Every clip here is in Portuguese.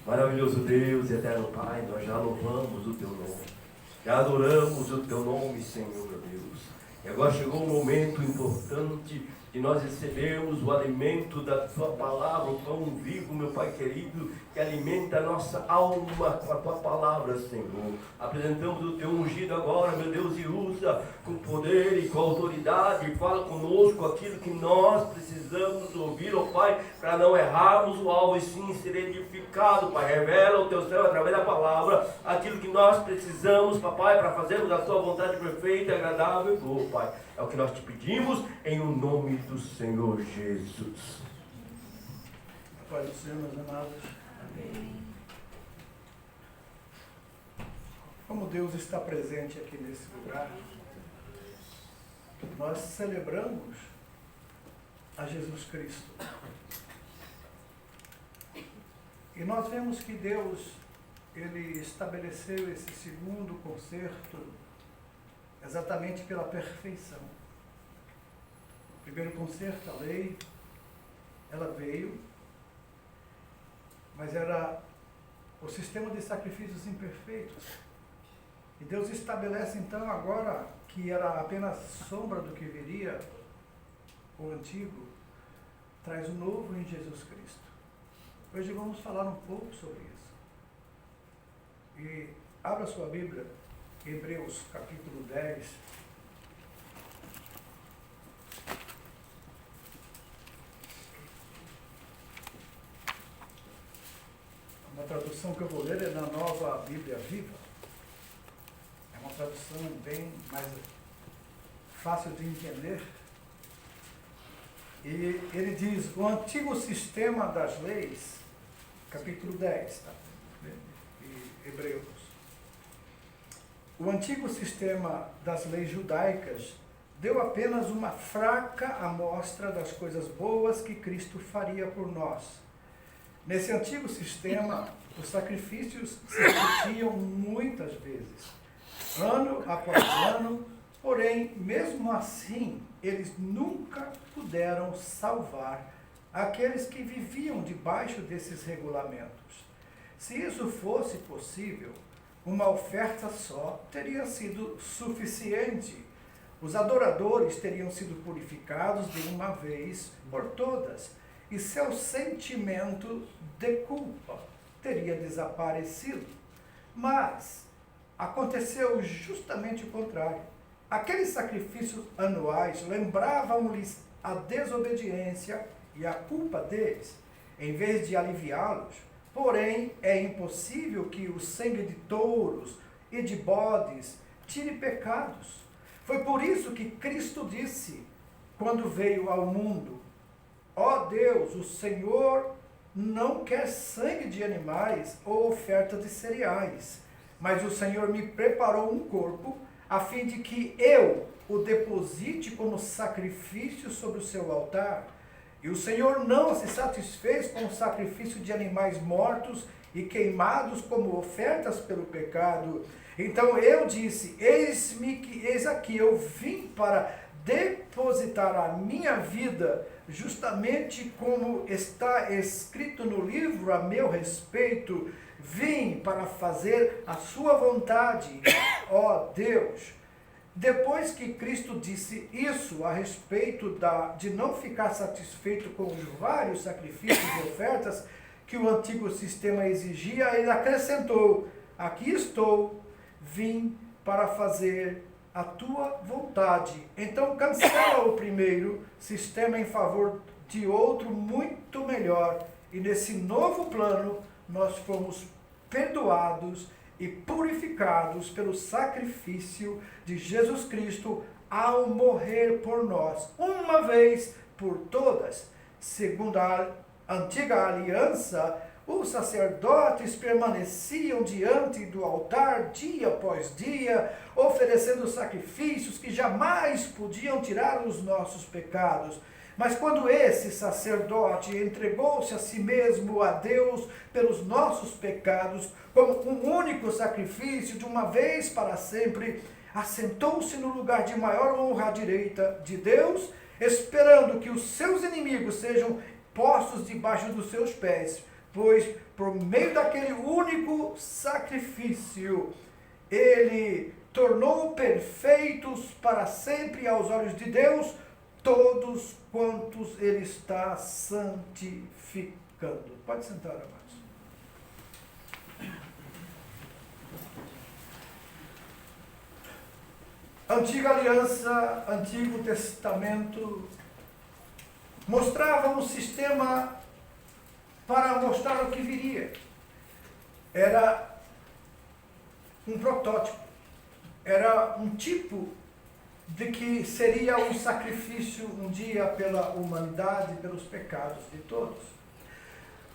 Maravilhoso Deus, eterno Pai, nós já louvamos o Teu nome, já adoramos o Teu nome, Senhor, meu Deus. E agora chegou um momento importante de nós recebermos o alimento da Tua palavra, o pão vivo, meu Pai querido, que alimenta a nossa alma com a Tua palavra, Senhor. Apresentamos o Teu ungido agora, meu Deus, e usa com poder e com autoridade, fala conosco aquilo que nós precisamos ouvir, ó Pai, para não errarmos o alvo e sim ser edificado, Pai. Revela o Teu céu através da palavra, aquilo que nós precisamos, Papai, para fazermos a Tua vontade perfeita, agradável e boa, Pai. É o que nós te pedimos em o nome do Senhor Jesus. A paz do Senhor, meus amados. Amém. Como Deus está presente aqui nesse lugar, nós celebramos a Jesus Cristo. E nós vemos que Deus, Ele estabeleceu esse segundo concerto exatamente pela perfeição. O primeiro concerto, a lei, ela veio, mas era o sistema de sacrifícios imperfeitos. E Deus estabelece então agora, que era apenas sombra do que viria, o antigo, traz o novo em Jesus Cristo. Hoje vamos falar um pouco sobre isso. E abra sua Bíblia, Hebreus capítulo 10. Uma tradução que eu vou ler é na Nova Bíblia Viva. É uma tradução bem mais fácil de entender. E ele diz, o antigo sistema das leis, capítulo 10, tá? E Hebreus. O antigo sistema das leis judaicas deu apenas uma fraca amostra das coisas boas que Cristo faria por nós. Nesse antigo sistema, os sacrifícios se repetiam muitas vezes, ano após ano, porém, mesmo assim, eles nunca puderam salvar aqueles que viviam debaixo desses regulamentos. Se isso fosse possível, uma oferta só teria sido suficiente. Os adoradores teriam sido purificados de uma vez por todas, e seu sentimento de culpa teria desaparecido. Mas aconteceu justamente o contrário. Aqueles sacrifícios anuais lembravam-lhes a desobediência e a culpa deles, em vez de aliviá-los. Porém, é impossível que o sangue de touros e de bodes tire pecados. Foi por isso que Cristo disse, quando veio ao mundo, ó Deus, o Senhor não quer sangue de animais ou oferta de cereais, mas o Senhor me preparou um corpo a fim de que eu o deposite como sacrifício sobre o seu altar. E o Senhor não se satisfez com o sacrifício de animais mortos e queimados como ofertas pelo pecado. Então eu disse, eis aqui, eu vim para depositar a minha vida, justamente como está escrito no livro a meu respeito. Vim para fazer a sua vontade, ó Deus. Depois que Cristo disse isso a respeito de não ficar satisfeito com os vários sacrifícios e ofertas que o antigo sistema exigia, ele acrescentou, aqui estou, vim para fazer a tua vontade. Então cancela o primeiro sistema em favor de outro muito melhor. E nesse novo plano nós fomos perdoados e purificados pelo sacrifício de Jesus Cristo ao morrer por nós, uma vez por todas. Segundo a antiga aliança, os sacerdotes permaneciam diante do altar dia após dia, oferecendo sacrifícios que jamais podiam tirar os nossos pecados. Mas quando esse sacerdote entregou-se a si mesmo a Deus pelos nossos pecados, como um único sacrifício de uma vez para sempre, assentou-se no lugar de maior honra à direita de Deus, esperando que os seus inimigos sejam postos debaixo dos seus pés. pois por meio daquele único sacrifício, ele tornou perfeitos para sempre aos olhos de Deus todos quantos ele está santificando. Pode sentar, amados. Antiga Aliança, Antigo Testamento, mostrava um sistema para mostrar o que viria. Era um protótipo, era um tipo de que seria um sacrifício um dia pela humanidade, pelos pecados de todos.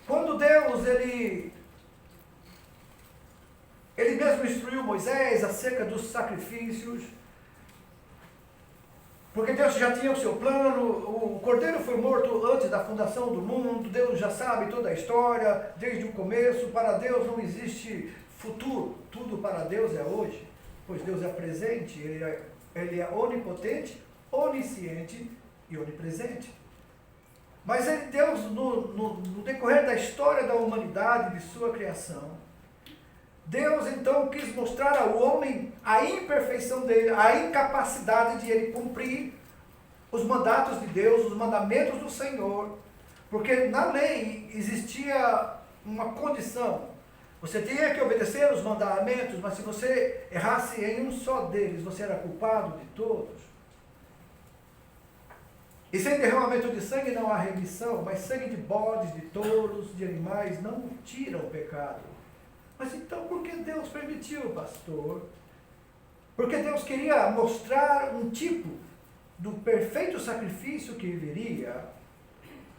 Quando Deus, ele mesmo instruiu Moisés acerca dos sacrifícios, porque Deus já tinha o seu plano, o cordeiro foi morto antes da fundação do mundo, Deus já sabe toda a história, desde o começo. Para Deus não existe futuro, tudo para Deus é hoje, pois Deus é presente, Ele é onipotente, onisciente e onipresente. Mas Deus, no decorrer da história da humanidade, de sua criação, Deus então quis mostrar ao homem a imperfeição dele, a incapacidade de ele cumprir os mandatos de Deus, os mandamentos do Senhor, porque na lei existia uma condição: você tinha que obedecer os mandamentos, mas se você errasse em um só deles, você era culpado de todos. E sem derramamento de sangue não há remissão, mas sangue de bodes, de touros, de animais não tira o pecado. Mas então por que Deus permitiu, pastor? Porque Deus queria mostrar um tipo do perfeito sacrifício que viria.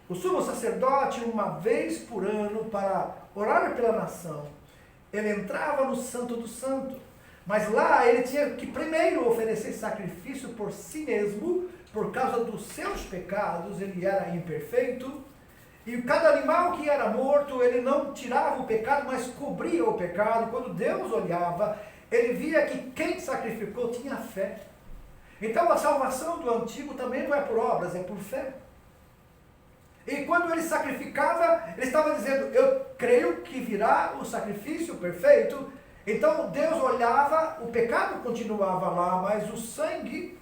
O sumo sacerdote, uma vez por ano, para orar pela nação, ele entrava no Santo do Santo. Mas lá ele tinha que primeiro oferecer sacrifício por si mesmo, por causa dos seus pecados, ele era imperfeito. E cada animal que era morto, ele não tirava o pecado, mas cobria o pecado. Quando Deus olhava, ele via que quem sacrificou tinha fé. Então a salvação do antigo também não é por obras, é por fé. E quando ele sacrificava, ele estava dizendo: eu creio que virá o sacrifício perfeito. Então Deus olhava, o pecado continuava lá, mas o sangue,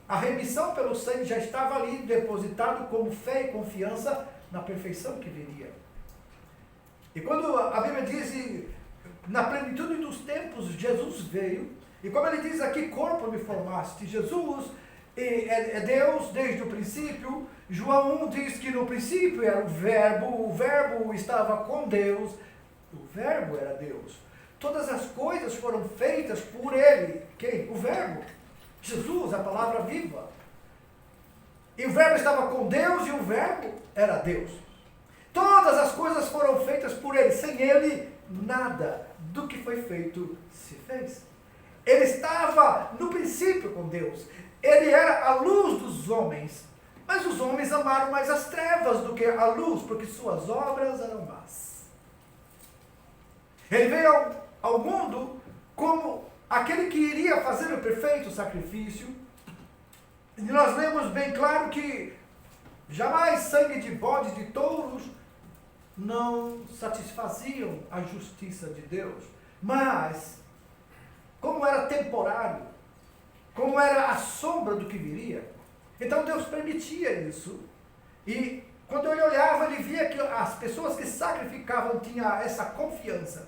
a remissão pelo sangue já estava ali depositado como fé e confiança na perfeição que viria. E quando a Bíblia diz, na plenitude dos tempos, Jesus veio, e como ele diz aqui, corpo me formaste, Jesus é Deus desde o princípio. João 1 diz que no princípio era o verbo estava com Deus, o verbo era Deus. Todas as coisas foram feitas por ele. Quem? O verbo. Jesus, a palavra viva. E o verbo estava com Deus e o verbo era Deus. Todas as coisas foram feitas por ele. Sem ele, nada do que foi feito se fez. Ele estava no princípio com Deus. Ele era a luz dos homens. Mas os homens amaram mais as trevas do que a luz, porque suas obras eram más. Ele veio ao mundo como aquele que iria fazer o perfeito sacrifício. E nós lemos bem claro que jamais sangue de bodes, de touros, não satisfaziam a justiça de Deus. Mas, como era temporário, como era a sombra do que viria, então Deus permitia isso. E quando ele olhava, ele via que as pessoas que sacrificavam tinham essa confiança,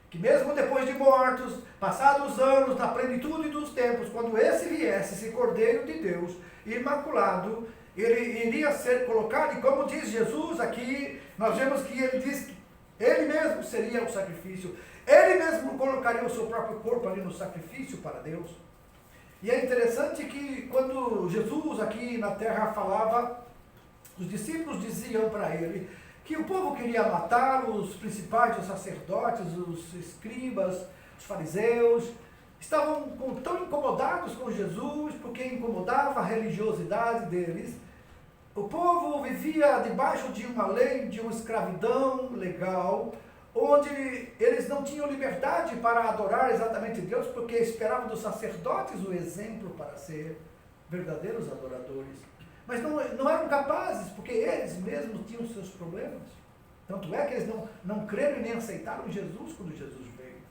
que mesmo depois de mortos, passados anos, na plenitude dos tempos, quando esse viesse, esse Cordeiro de Deus, imaculado, ele iria ser colocado, e como diz Jesus aqui, nós vemos que ele diz que ele mesmo seria o sacrifício, ele mesmo colocaria o seu próprio corpo ali no sacrifício para Deus. E é interessante que quando Jesus aqui na terra falava, os discípulos diziam para ele que o povo queria matar os principais, os sacerdotes, os escribas, os fariseus, estavam tão incomodados com Jesus, porque incomodava a religiosidade deles. O povo vivia debaixo de uma lei, de uma escravidão legal, onde eles não tinham liberdade para adorar exatamente Deus, porque esperavam dos sacerdotes o exemplo para ser verdadeiros adoradores. Mas não eram capazes, porque eles mesmos tinham seus problemas. Tanto é que eles não creram e nem aceitaram Jesus quando Jesus veio.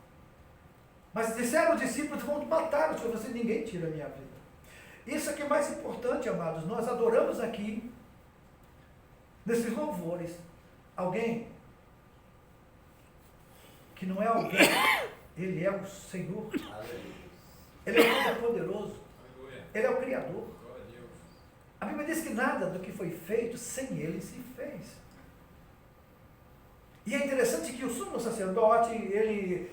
Mas disseram os discípulos, vão matar o Senhor, você, ninguém tira a minha vida. Isso aqui é mais importante, amados, nós adoramos aqui, nesses louvores, alguém que não é alguém, ele é o Senhor, ele é o Todo-Poderoso, ele é o Criador. A Bíblia diz que nada do que foi feito sem ele se fez. E é interessante que o sumo sacerdote, ele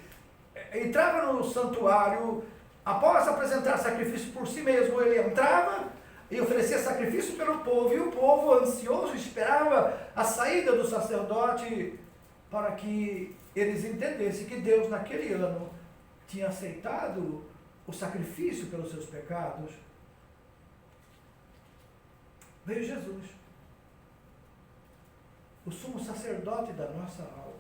entrava no santuário, após apresentar sacrifício por si mesmo, ele entrava e oferecia sacrifício pelo povo, e o povo ansioso esperava a saída do sacerdote para que eles entendessem que Deus naquele ano tinha aceitado o sacrifício pelos seus pecados. Veio Jesus, o sumo sacerdote da nossa alma.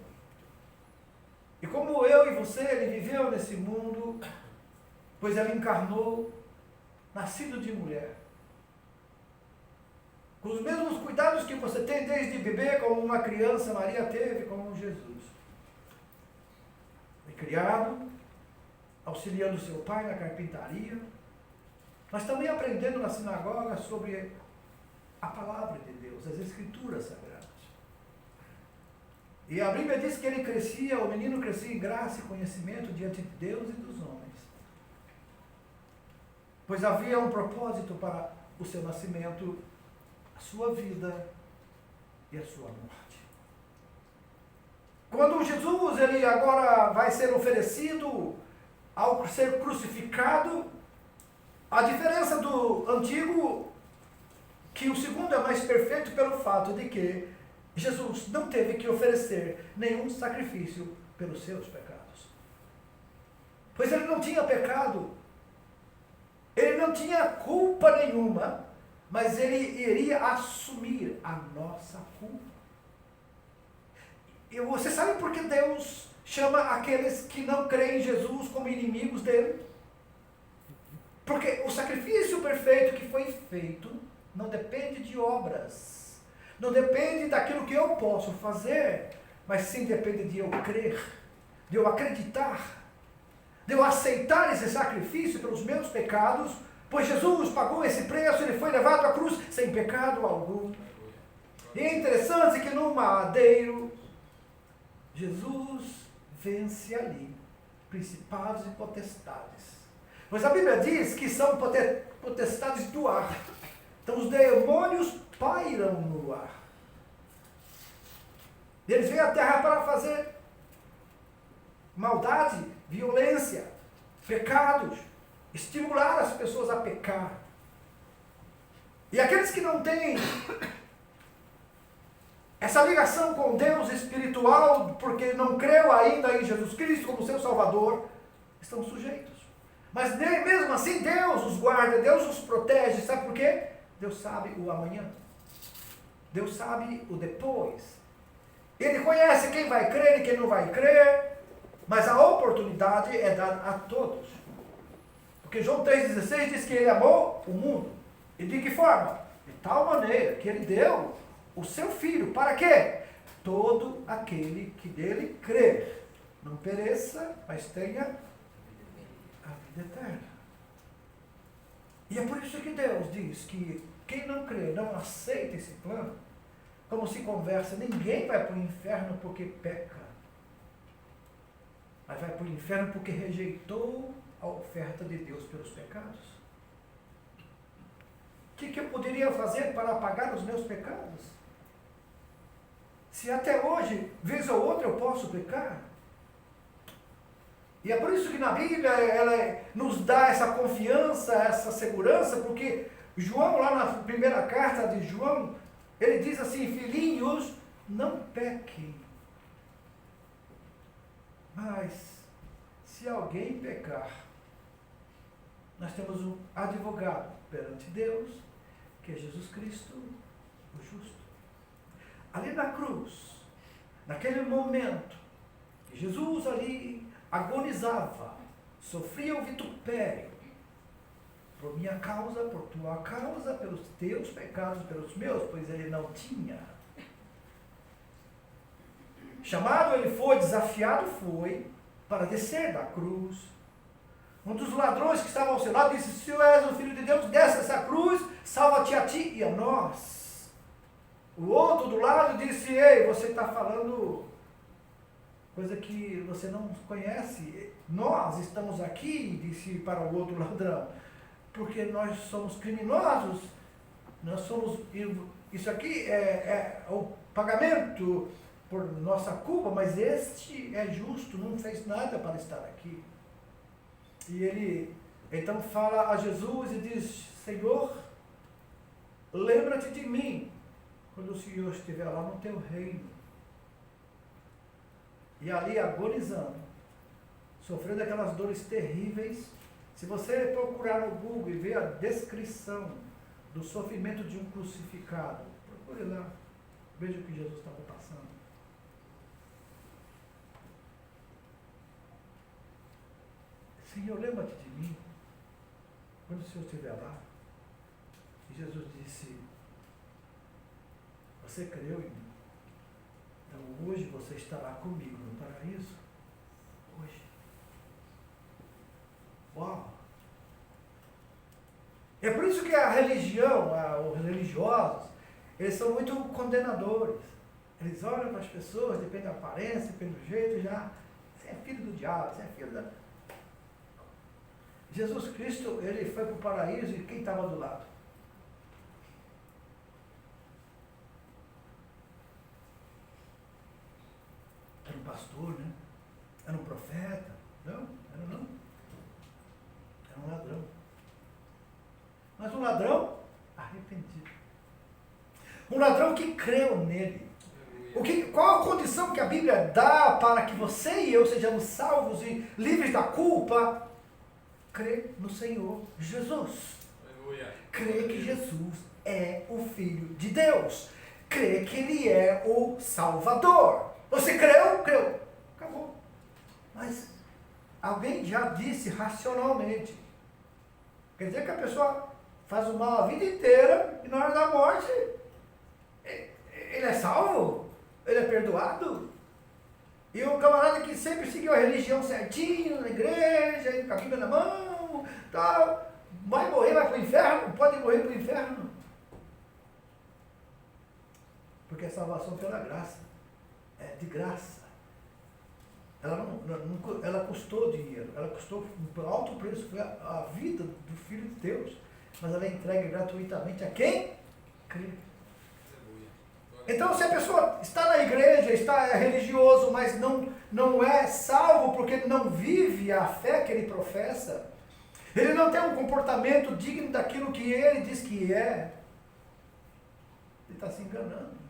E como eu e você, ele viveu nesse mundo, pois ele encarnou, nascido de mulher. Com os mesmos cuidados que você tem desde bebê, como uma criança, Maria teve com Jesus. Foi criado, auxiliando seu pai na carpintaria, mas também aprendendo na sinagoga sobre a palavra de Deus, as Escrituras Sagradas. E a Bíblia diz que ele crescia, o menino crescia em graça e conhecimento diante de Deus e dos homens. Pois havia um propósito para o seu nascimento, a sua vida e a sua morte. Quando Jesus, ele agora vai ser oferecido ao ser crucificado, a diferença do antigo, que o segundo é mais perfeito pelo fato de que Jesus não teve que oferecer nenhum sacrifício pelos seus pecados. Pois ele não tinha pecado, ele não tinha culpa nenhuma, mas ele iria assumir a nossa culpa. E você sabe por que Deus chama aqueles que não creem em Jesus como inimigos dele? Porque o sacrifício perfeito que foi feito não depende de obras, não depende daquilo que eu posso fazer, mas sim depende de eu crer, de eu acreditar, de eu aceitar esse sacrifício pelos meus pecados, pois Jesus pagou esse preço, ele foi levado à cruz sem pecado algum. E é interessante que no madeiro, Jesus vence ali principados e potestades. Pois a Bíblia diz que são potestades do ar. Então os demônios pairam no ar. Eles vêm à terra para fazer maldade, violência, pecados, estimular as pessoas a pecar. E aqueles que não têm essa ligação com Deus espiritual, porque não creu ainda em Jesus Cristo como seu Salvador, estão sujeitos. Mas mesmo assim Deus os guarda, Deus os protege. Sabe por quê? Deus sabe o amanhã. Deus sabe o depois. Ele conhece quem vai crer e quem não vai crer, mas a oportunidade é dada a todos. Porque João 3,16 diz que ele amou o mundo. E de que forma? De tal maneira que ele deu o seu Filho. Para quê? Todo aquele que dele crer não pereça, mas tenha a vida eterna. E é por isso que Deus diz que quem não crê, não aceita esse plano, como se conversa, ninguém vai para o inferno porque peca, mas vai para o inferno porque rejeitou a oferta de Deus pelos pecados. O que eu poderia fazer para apagar os meus pecados? Se até hoje, vez ou outra, eu posso pecar. E é por isso que na Bíblia ela nos dá essa confiança, essa segurança, porque João, lá na primeira carta de João, ele diz assim: filhinhos, não pequem. Mas, se alguém pecar, nós temos um advogado perante Deus, que é Jesus Cristo, o justo. Ali na cruz, naquele momento, que Jesus ali agonizava, sofria o vitupério, por minha causa, por tua causa, pelos teus pecados, pelos meus, pois ele não tinha. Chamado ele foi, desafiado foi, para descer da cruz. Um dos ladrões que estavam ao seu lado disse: se tu és o Filho de Deus, desce essa cruz, salva-te a ti e a nós. O outro do lado disse: ei, você está falando coisa que você não conhece. Nós estamos aqui, disse para o outro ladrão, porque nós somos criminosos. Nós somos, isso aqui é o pagamento por nossa culpa, mas este é justo, não fez nada para estar aqui. E ele então fala a Jesus e diz: Senhor, lembra-te de mim quando o Senhor estiver lá no teu reino. E ali agonizando, sofrendo aquelas dores terríveis. Se você procurar no Google e ver a descrição do sofrimento de um crucificado, procure lá, veja o que Jesus estava passando. Senhor, lembra-te de mim quando o Senhor estiver lá. E Jesus disse: você creu em mim? Então hoje você estará comigo no paraíso. Hoje. Uau! É por isso que a religião, os religiosos, eles são muito condenadores. Eles olham para as pessoas, depende da aparência, depende do jeito, já, você é filho do diabo, você é filho da... Jesus Cristo, ele foi para o paraíso e quem estava do lado? Era um pastor, né? Era um profeta? Não, era não. Era um ladrão. Mas um ladrão arrependido. Um ladrão que creu nele. Qual a condição que a Bíblia dá para que você e eu sejamos salvos e livres da culpa? Crê no Senhor Jesus. Crê que Jesus é o Filho de Deus. Crê que Ele é o Salvador. Você creu? Creu. Acabou. Mas alguém já disse racionalmente. Quer dizer que a pessoa faz o mal a vida inteira e na hora da morte ele é salvo? Ele é perdoado? E o camarada que sempre seguiu a religião certinho, na igreja, com a Bíblia na mão, tal, vai morrer, vai para o inferno? Pode morrer para o inferno. Porque a salvação pela graça, é de graça. Ela custou dinheiro, ela custou um alto preço, foi a vida do Filho de Deus. Mas ela é entregue gratuitamente a quem crê. Então, se a pessoa está na igreja, está religioso, mas não é salvo porque não vive a fé que ele professa, ele não tem um comportamento digno daquilo que ele diz que é, ele está se enganando.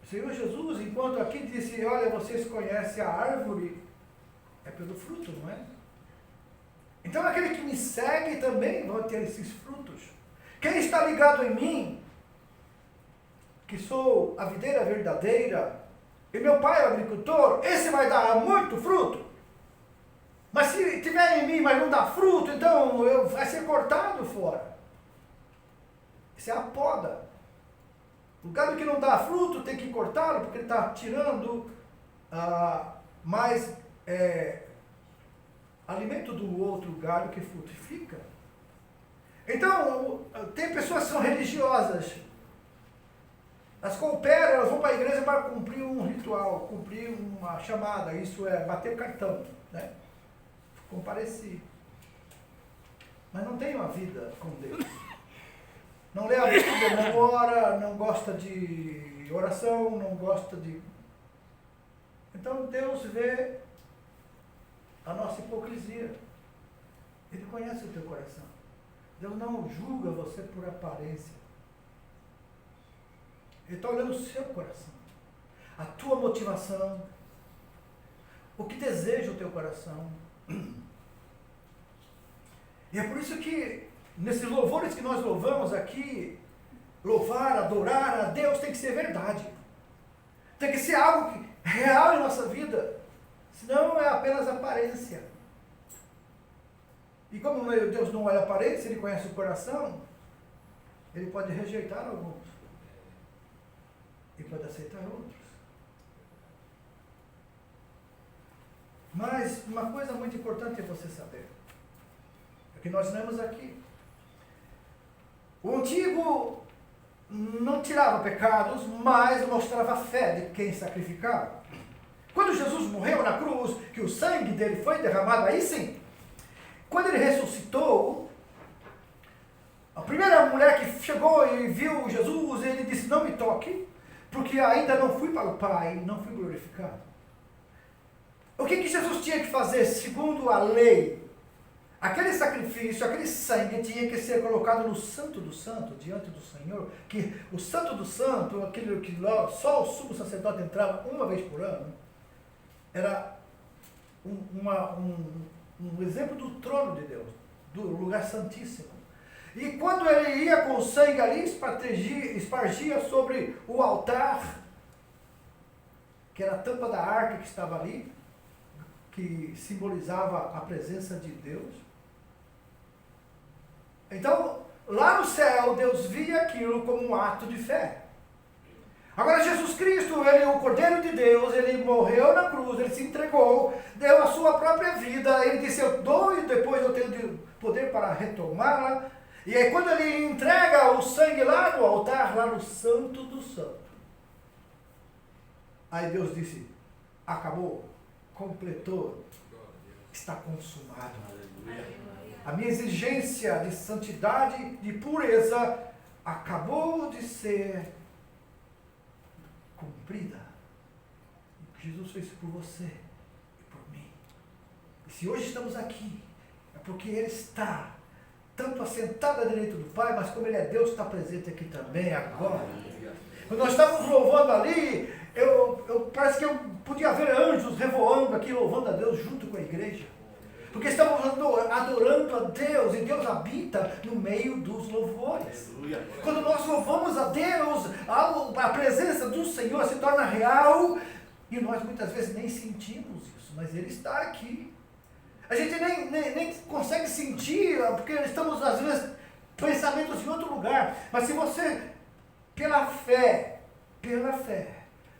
O Senhor Jesus, enquanto aqui disse: olha, vocês conhecem a árvore, é pelo fruto, não é? Então aquele que me segue também vai ter esses frutos. Quem está ligado em mim, que sou a videira verdadeira, e meu pai é o agricultor, esse vai dar muito fruto. Mas se tiver em mim, mas não dá fruto, então vai ser cortado fora. Isso é a poda. O gado que não dá fruto tem que cortá-lo, porque ele está tirando mais alimento do outro galho que frutifica. Então, tem pessoas que são religiosas. Elas cooperam, elas vão para a igreja para cumprir um ritual, cumprir uma chamada, isso é bater o cartão, né? Comparecer. Mas não tem uma vida com Deus. Não lê a Bíblia, não ora, não gosta de oração, não gosta de... Então Deus vê a nossa hipocrisia. Ele conhece o teu coração. Deus não julga você por aparência. Ele está olhando o seu coração, a tua motivação, o que deseja o teu coração. E é por isso que, nesses louvores que nós louvamos aqui, louvar, adorar a Deus tem que ser verdade. Tem que ser algo real em nossa vida. Senão é apenas aparência. E como Deus não olha a aparência, Ele conhece o coração, Ele pode rejeitar alguns. e pode aceitar outros. Mas uma coisa muito importante é você saber, é que nós lemos aqui. O antigo não tirava pecados, mas mostrava a fé de quem sacrificava. Quando Jesus morreu na cruz, que o sangue dele foi derramado, aí sim, quando ele ressuscitou, a primeira mulher que chegou e viu Jesus, ele disse, não me toque, porque ainda não fui para o Pai, não fui glorificado. O que Jesus tinha que fazer segundo a lei? Aquele sacrifício, aquele sangue tinha que ser colocado no Santo do Santo, diante do Senhor, que o Santo do Santo, aquele que só o sumo sacerdote entrava uma vez por ano, era um exemplo do trono de Deus, do lugar santíssimo. E quando ele ia com o sangue ali, espargia sobre o altar, que era a tampa da arca que estava ali, que simbolizava a presença de Deus. Então, lá no céu, Deus via aquilo como um ato de fé. Agora, Jesus Cristo, ele, o Cordeiro de Deus, ele morreu na cruz, ele se entregou, deu a sua própria vida, ele disse, eu dou e depois eu tenho poder para retomá-la. E aí, quando ele entrega o sangue lá no altar, lá no Santo do Santo, aí Deus disse, acabou, completou, está consumado. A minha exigência de santidade, de pureza, acabou de ser cumprida. Jesus fez isso por você e por mim. E se hoje estamos aqui, é porque Ele está tanto assentado à direita do Pai, mas como Ele é Deus, está presente aqui também, agora. Quando nós estávamos louvando ali, parece que eu podia ver anjos revoando aqui, louvando a Deus junto com a igreja. Porque estamos adorando a Deus, e Deus habita no meio dos louvores. Quando nós louvamos a Deus, a presença do Senhor se torna real, e nós muitas vezes nem sentimos isso, mas Ele está aqui. A gente nem consegue sentir, porque estamos às vezes pensamentos em outro lugar, mas se você, pela fé,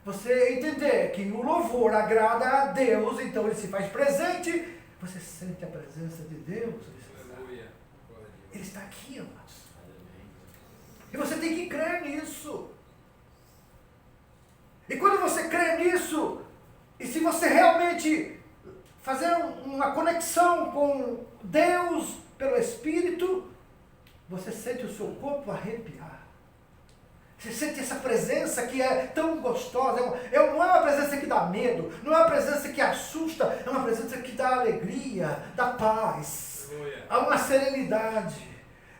você entender que o louvor agrada a Deus, então Ele se faz presente, você sente a presença de Deus. Ele está aqui, amados. E você tem que crer nisso. E quando você crê nisso, e se você realmente fazer uma conexão com Deus pelo Espírito, você sente o seu corpo arrepiar. Você sente essa presença que é tão gostosa, não é uma presença que dá medo, não é uma presença que assusta, é uma presença que dá alegria, dá paz, há uma serenidade.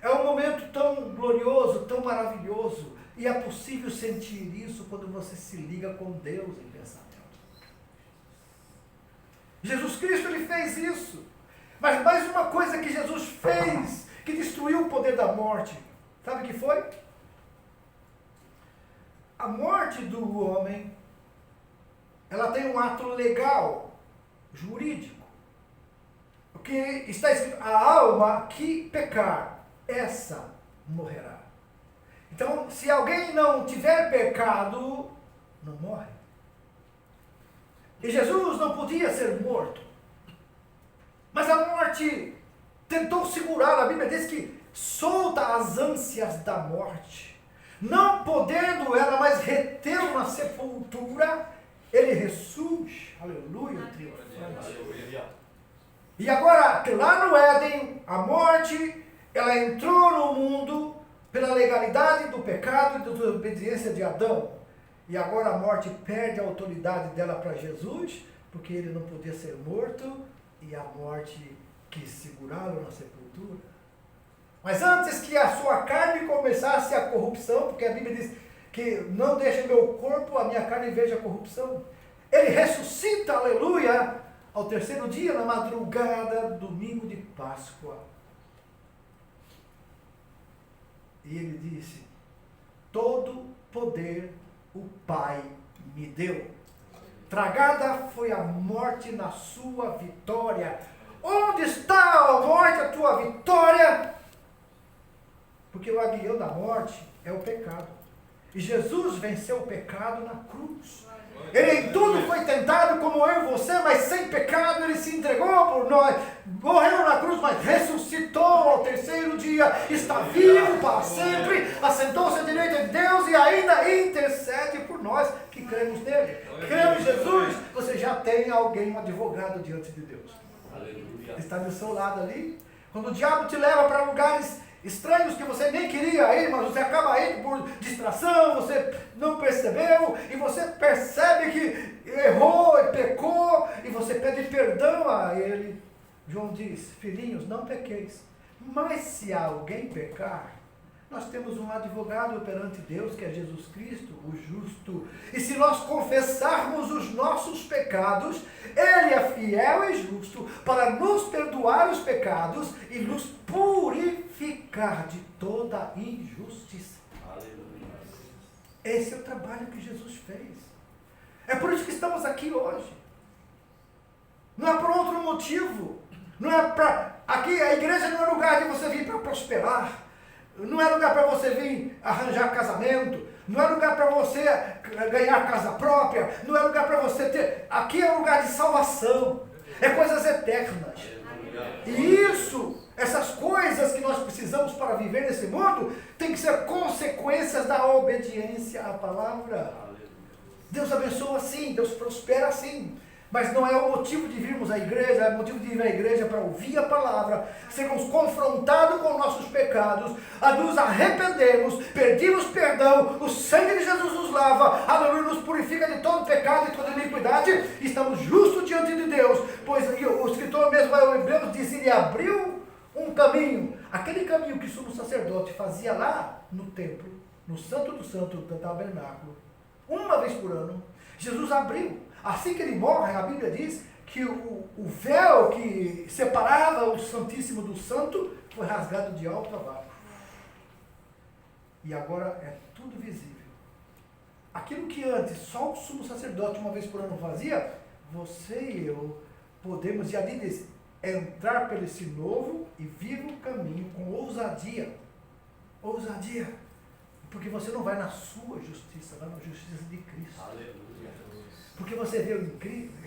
É um momento tão glorioso, tão maravilhoso, e é possível sentir isso quando você se liga com Deus em pensamento. Jesus Cristo, Ele fez isso. Mas mais uma coisa que Jesus fez, que destruiu o poder da morte, sabe o que foi? A morte do homem, ela tem um ato legal, jurídico. Porque está escrito, a alma que pecar, essa morrerá. Então, se alguém não tiver pecado, não morre. E Jesus não podia ser morto. Mas a morte tentou segurá-lo. A Bíblia diz que solta as ânsias da morte. Não podendo ela mais retê-lo na sepultura, ele ressurge. Aleluia, triunfante. E agora, lá no Éden, a morte, ela entrou no mundo pela legalidade do pecado e da desobediência de Adão. E agora a morte perde a autoridade dela para Jesus, porque ele não podia ser morto, e a morte quis segurá-lo na sepultura. Mas antes que a sua carne começasse a corrupção, porque a Bíblia diz que não deixe meu corpo, a minha carne veja a corrupção. Ele ressuscita, aleluia, ao terceiro dia, na madrugada, domingo de Páscoa. E ele disse, todo poder o Pai me deu. Tragada foi a morte na sua vitória. Onde está, ó morte, a tua vitória? Porque o aguilhão da morte é o pecado. E Jesus venceu o pecado na cruz. Ele em tudo foi tentado como eu e você, mas sem pecado ele se entregou por nós. Morreu na cruz, mas ressuscitou ao terceiro dia. Está vivo para sempre. Assentou-se à direita de Deus e ainda intercede por nós que cremos nele. Cremos em Jesus, você já tem alguém, um advogado diante de Deus. Ele está do seu lado ali. Quando o diabo te leva para lugares estranhos que você nem queria ir, mas você acaba indo por distração, você não percebeu, e você percebe que errou e pecou, e você pede perdão a ele. João diz: filhinhos, não pequeis. Mas se alguém pecar, nós temos um advogado perante Deus, que é Jesus Cristo, o justo. E se nós confessarmos os nossos pecados, Ele é fiel e justo para nos perdoar os pecados e nos purificar de toda injustiça. Aleluia. Esse é o trabalho que Jesus fez. É por isso que estamos aqui hoje. Não é por outro motivo. Não é para... Aqui a igreja não é lugar de você vir para prosperar. Não é lugar para você vir arranjar casamento. Não é lugar para você ganhar casa própria. Não é lugar para você ter... Aqui é um lugar de salvação. É coisas eternas. E isso, essas coisas que nós precisamos para viver nesse mundo, tem que ser consequências da obediência à palavra. Deus abençoa assim, Deus prospera assim. Mas não é o motivo de virmos à igreja, é o motivo de vir à igreja para ouvir a palavra, sermos confrontados com nossos pecados, a nos arrependermos, pedirmos perdão, o sangue de Jesus nos lava, aleluia, nos purifica de todo pecado e toda iniquidade, e estamos justos diante de Deus, pois o escritor mesmo, o Hebreus, diz: ele abriu um caminho, aquele caminho que o sumo sacerdote fazia lá no templo, no Santo do Santo do tabernáculo, uma vez por ano. Jesus abriu. Assim que ele morre, a Bíblia diz que o véu que separava o Santíssimo do Santo foi rasgado de alto a baixo. E agora é tudo visível. Aquilo que antes só o sumo sacerdote uma vez por ano fazia, você e eu podemos, e ali diz, entrar por esse novo e vivo caminho com ousadia. Ousadia. Porque você não vai na sua justiça, vai na justiça de Cristo. Aleluia. Porque você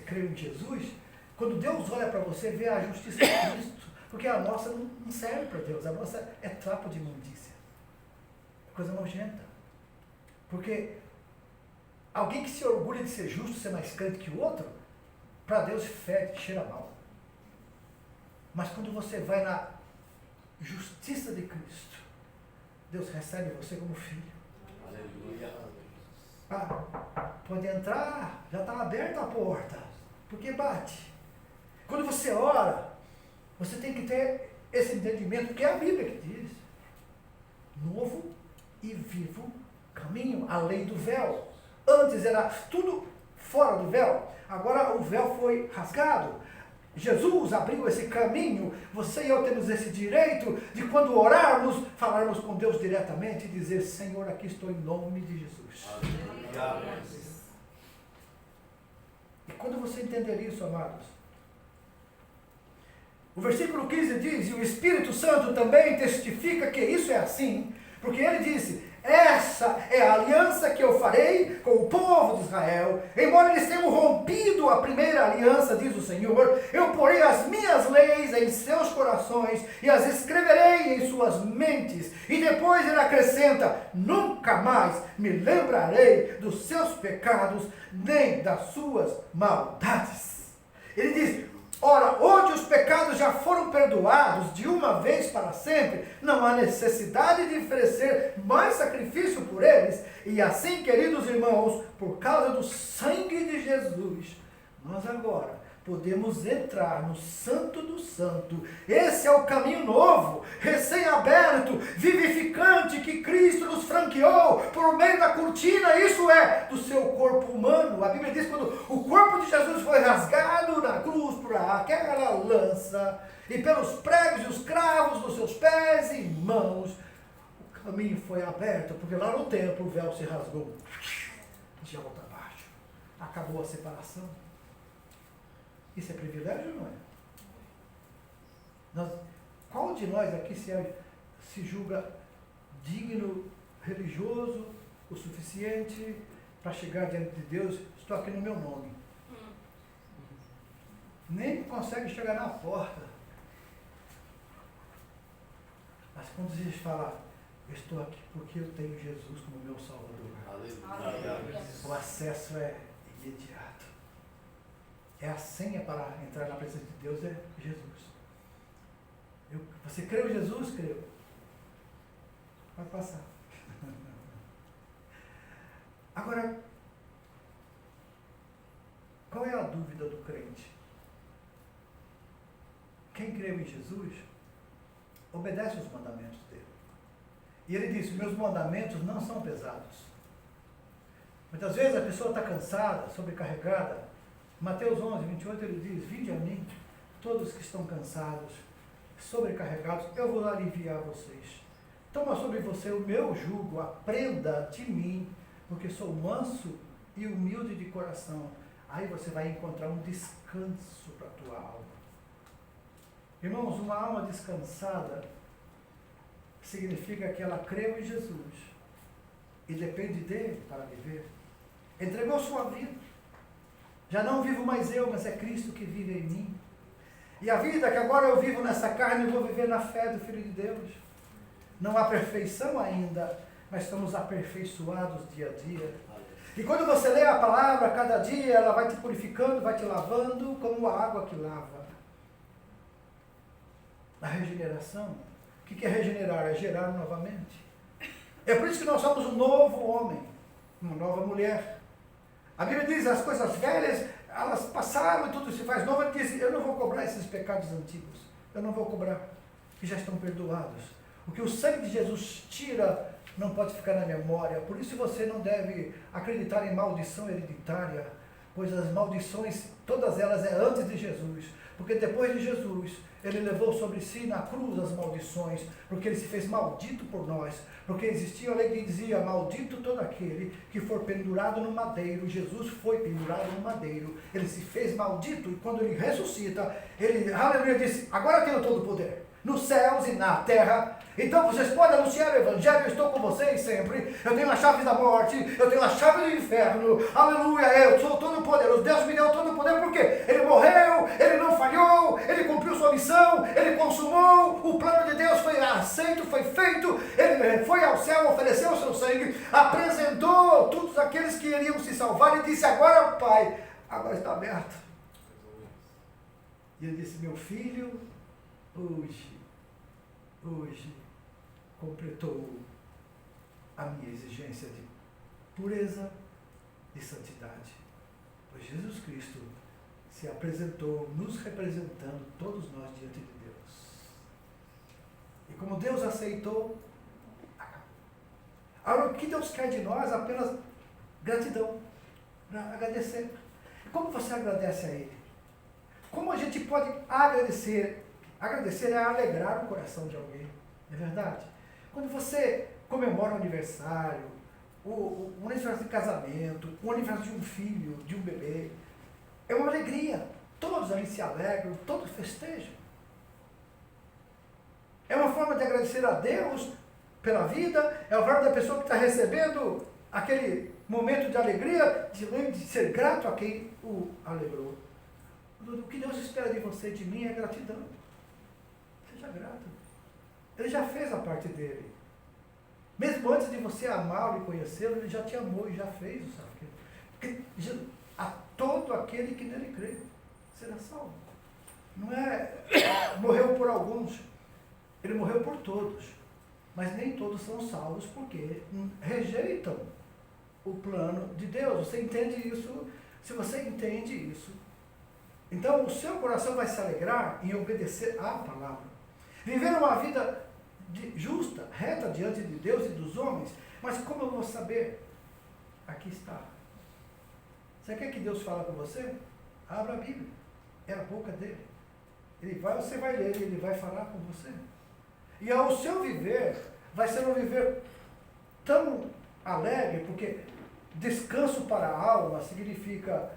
crê em Jesus, quando Deus olha para você, vê a justiça de Cristo. Porque a nossa não serve para Deus, a nossa é trapo de imundícia. É coisa nojenta. Porque alguém que se orgulha de ser justo, ser mais crente que o outro, para Deus fede, cheira mal. Mas quando você vai na justiça de Cristo, Deus recebe você como filho. Aleluia. Pode entrar, já está aberta a porta, porque bate. Quando você ora, você tem que ter esse entendimento, que é a Bíblia que diz: novo e vivo caminho, a lei do véu. Antes era tudo fora do véu, agora o véu foi rasgado. Jesus abriu esse caminho. Você e eu temos esse direito de, quando orarmos, falarmos com Deus diretamente e dizer: Senhor, aqui estou em nome de Jesus. Aleluia. E quando você entender isso, amados, o versículo 15 diz: e o Espírito Santo também testifica que isso é assim, porque ele disse: essa é a aliança que eu farei com o povo de Israel. Embora eles tenham rompido a primeira aliança, diz o Senhor, eu porei as minhas leis em seus corações e as escreverei em suas mentes. E depois ele acrescenta: nunca mais me lembrarei dos seus pecados, nem das suas maldades. Ele diz: ora, onde os pecados já foram perdoados de uma vez para sempre, não há necessidade de oferecer mais sacrifício por eles. E assim, queridos irmãos, por causa do sangue de Jesus, nós agora podemos entrar no Santo do Santo. Esse é o caminho novo, recém-aberto, vivificante, que Cristo nos franqueou por meio da cortina, isso é, do seu corpo humano. A Bíblia diz que quando o corpo de Jesus foi rasgado na cruz por aquela lança, e pelos pregos e os cravos dos seus pés e mãos, o caminho foi aberto, porque lá no templo o véu se rasgou de alto a baixo. Acabou a separação. Isso é privilégio ou não é? Qual de nós aqui se julga digno, religioso, o suficiente para chegar diante de Deus. Estou aqui no meu nome. Nem consegue chegar na porta. Mas quando a gente fala, eu estou aqui porque eu tenho Jesus como meu Salvador. Aleluia. O acesso é imediato. É a senha para entrar na presença de Deus, é Jesus. Você creu em Jesus? Creu. Vai passar. Agora, qual é a dúvida do crente? Quem creu em Jesus, obedece os mandamentos dele. E ele disse, meus mandamentos não são pesados. Muitas vezes a pessoa está cansada, sobrecarregada. Mateus 11, 28, ele diz, vinde a mim, todos que estão cansados, sobrecarregados, eu vou aliviar vocês. Toma sobre você o meu jugo, aprenda de mim, porque sou manso e humilde de coração. Aí você vai encontrar um descanso para a tua alma. Irmãos, uma alma descansada significa que ela creu em Jesus e depende dele para viver. Entregou sua vida. Já não vivo mais eu, mas é Cristo que vive em mim. E a vida que agora eu vivo nessa carne, eu vou viver na fé do Filho de Deus. Não há perfeição ainda, mas estamos aperfeiçoados dia a dia. E quando você lê a palavra, cada dia ela vai te purificando, vai te lavando, como a água que lava. A regeneração, o que é regenerar? É gerar novamente. É por isso que nós somos um novo homem, uma nova mulher. A Bíblia diz, as coisas velhas, elas passaram e tudo se faz novo. Ele diz, eu não vou cobrar esses pecados antigos. Eu não vou cobrar, que já estão perdoados. O que o sangue de Jesus tira não pode ficar na memória. Por isso você não deve acreditar em maldição hereditária, pois as maldições, todas elas é antes de Jesus. Porque depois de Jesus, ele levou sobre si na cruz as maldições, porque ele se fez maldito por nós. Porque existia a lei que dizia, maldito todo aquele que for pendurado no madeiro. Jesus foi pendurado no madeiro, ele se fez maldito, e quando ele ressuscita, ele, aleluia, disse, agora eu tenho todo o poder, nos céus e na terra. Então vocês podem anunciar o evangelho, eu estou com vocês sempre. Eu tenho as chaves da morte, eu tenho as chaves do inferno. Aleluia, eu sou todo poderoso. Deus me deu todo o poder porque ele morreu, ele não falhou, ele cumpriu sua missão, ele consumou, o plano de Deus foi aceito, foi feito. Ele foi ao céu, ofereceu o seu sangue, apresentou todos aqueles que iriam se salvar e disse, agora Pai, agora está aberto. E ele disse, meu filho, hoje completou a minha exigência de pureza e santidade. Pois Jesus Cristo se apresentou, nos representando, todos nós diante de Deus. E como Deus aceitou, agora o que Deus quer de nós? Apenas gratidão, para agradecer. Como você agradece a Ele? Como a gente pode agradecer? Agradecer é alegrar o coração de alguém, não é verdade? Quando você comemora um aniversário, um aniversário de casamento, um aniversário de um filho, de um bebê, é uma alegria. Todos ali se alegram, todos festejam. É uma forma de agradecer a Deus pela vida, é uma forma da pessoa que está recebendo aquele momento de alegria, de ser grato a quem o alegrou. O que Deus espera de você, de mim, é gratidão. Seja grato. Ele já fez a parte dele. Mesmo antes de você amá-lo e conhecê-lo, ele já te amou e já fez o sacrifício. Porque a todo aquele que nele crê será salvo. Não é morreu por alguns, ele morreu por todos. Mas nem todos são salvos porque rejeitam o plano de Deus. Você entende isso? Se você entende isso, então o seu coração vai se alegrar em obedecer à palavra. Viver uma vida justa, reta diante de Deus e dos homens. Mas como eu vou saber? Aqui está. Você quer que Deus fale com você? Abra a Bíblia. É a boca dele. Você vai ler e ele vai falar com você. E ao seu viver, vai ser um viver tão alegre, porque descanso para a alma significa,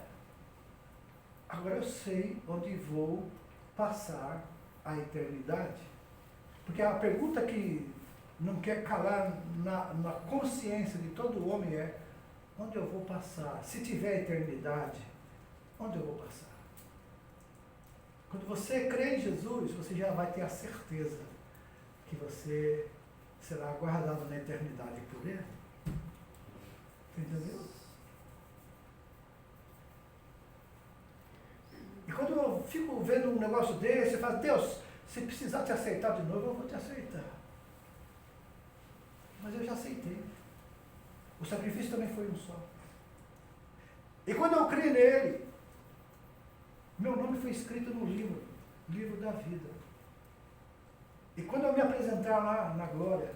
agora eu sei onde vou passar a eternidade. Porque a pergunta que não quer calar na consciência de todo homem é: onde eu vou passar? Se tiver eternidade, onde eu vou passar? Quando você crê em Jesus, você já vai ter a certeza que você será guardado na eternidade por Ele. Entendeu? E quando eu fico vendo um negócio desse, eu falo: Deus, se precisar te aceitar de novo, eu vou te aceitar. Mas eu já aceitei. O sacrifício também foi um só. E quando eu criei nele, meu nome foi escrito no livro da vida. E quando eu me apresentar lá na glória,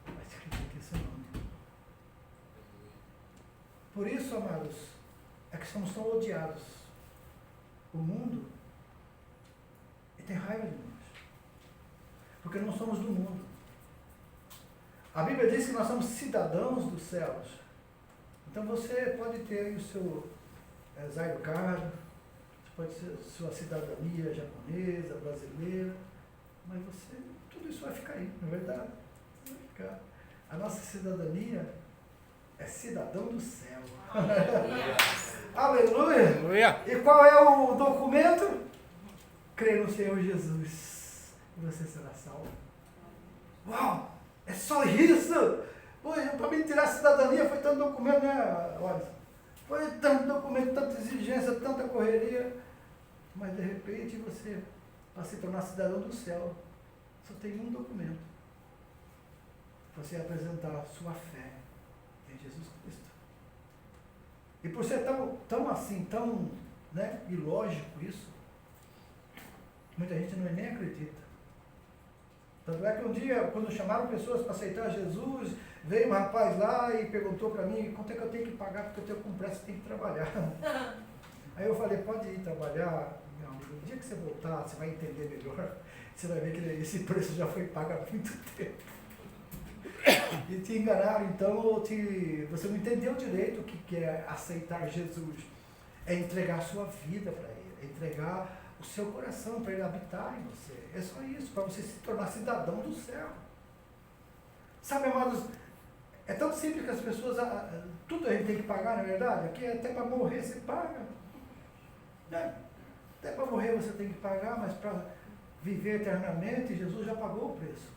vai escrito aqui seu nome. Por isso, amados, é que somos tão odiados. O mundo tem raiva de nós, porque não somos do mundo. A Bíblia diz que nós somos cidadãos dos céus. Então você pode ter aí o seu Zairo Card, pode ser sua cidadania japonesa, brasileira, mas você, tudo isso vai ficar aí, não é verdade? Vai ficar. A nossa cidadania é cidadão do céu. Aleluia! E qual é o documento? Crê no Senhor Jesus e você será salvo. Uau! É só isso! Para mim tirar a cidadania foi tanto documento, né, Olha? Foi tanto documento, tanta exigência, tanta correria. Mas de repente você, para se tornar cidadão do céu, só tem um documento. Você apresentar a sua fé em Jesus Cristo. E por ser tão assim, tão, né, ilógico isso, muita gente nem acredita. Tanto é que um dia, quando chamaram pessoas para aceitar Jesus, veio um rapaz lá e perguntou para mim: quanto é que eu tenho que pagar, porque eu tenho com pressa, tenho que trabalhar. Aí eu falei: pode ir trabalhar, meu amigo, no dia que você voltar, você vai entender melhor, você vai ver que esse preço já foi pago há muito tempo. E te enganaram, então você não entendeu direito o que é aceitar Jesus. É entregar a sua vida para Ele, é entregar o seu coração para Ele habitar em você. É só isso, para você se tornar cidadão do céu. Sabe, amados, é tão simples que as pessoas, tudo a gente tem que pagar, não é verdade? Aqui até para morrer você paga. Né? Até para morrer você tem que pagar, mas para viver eternamente, Jesus já pagou o preço.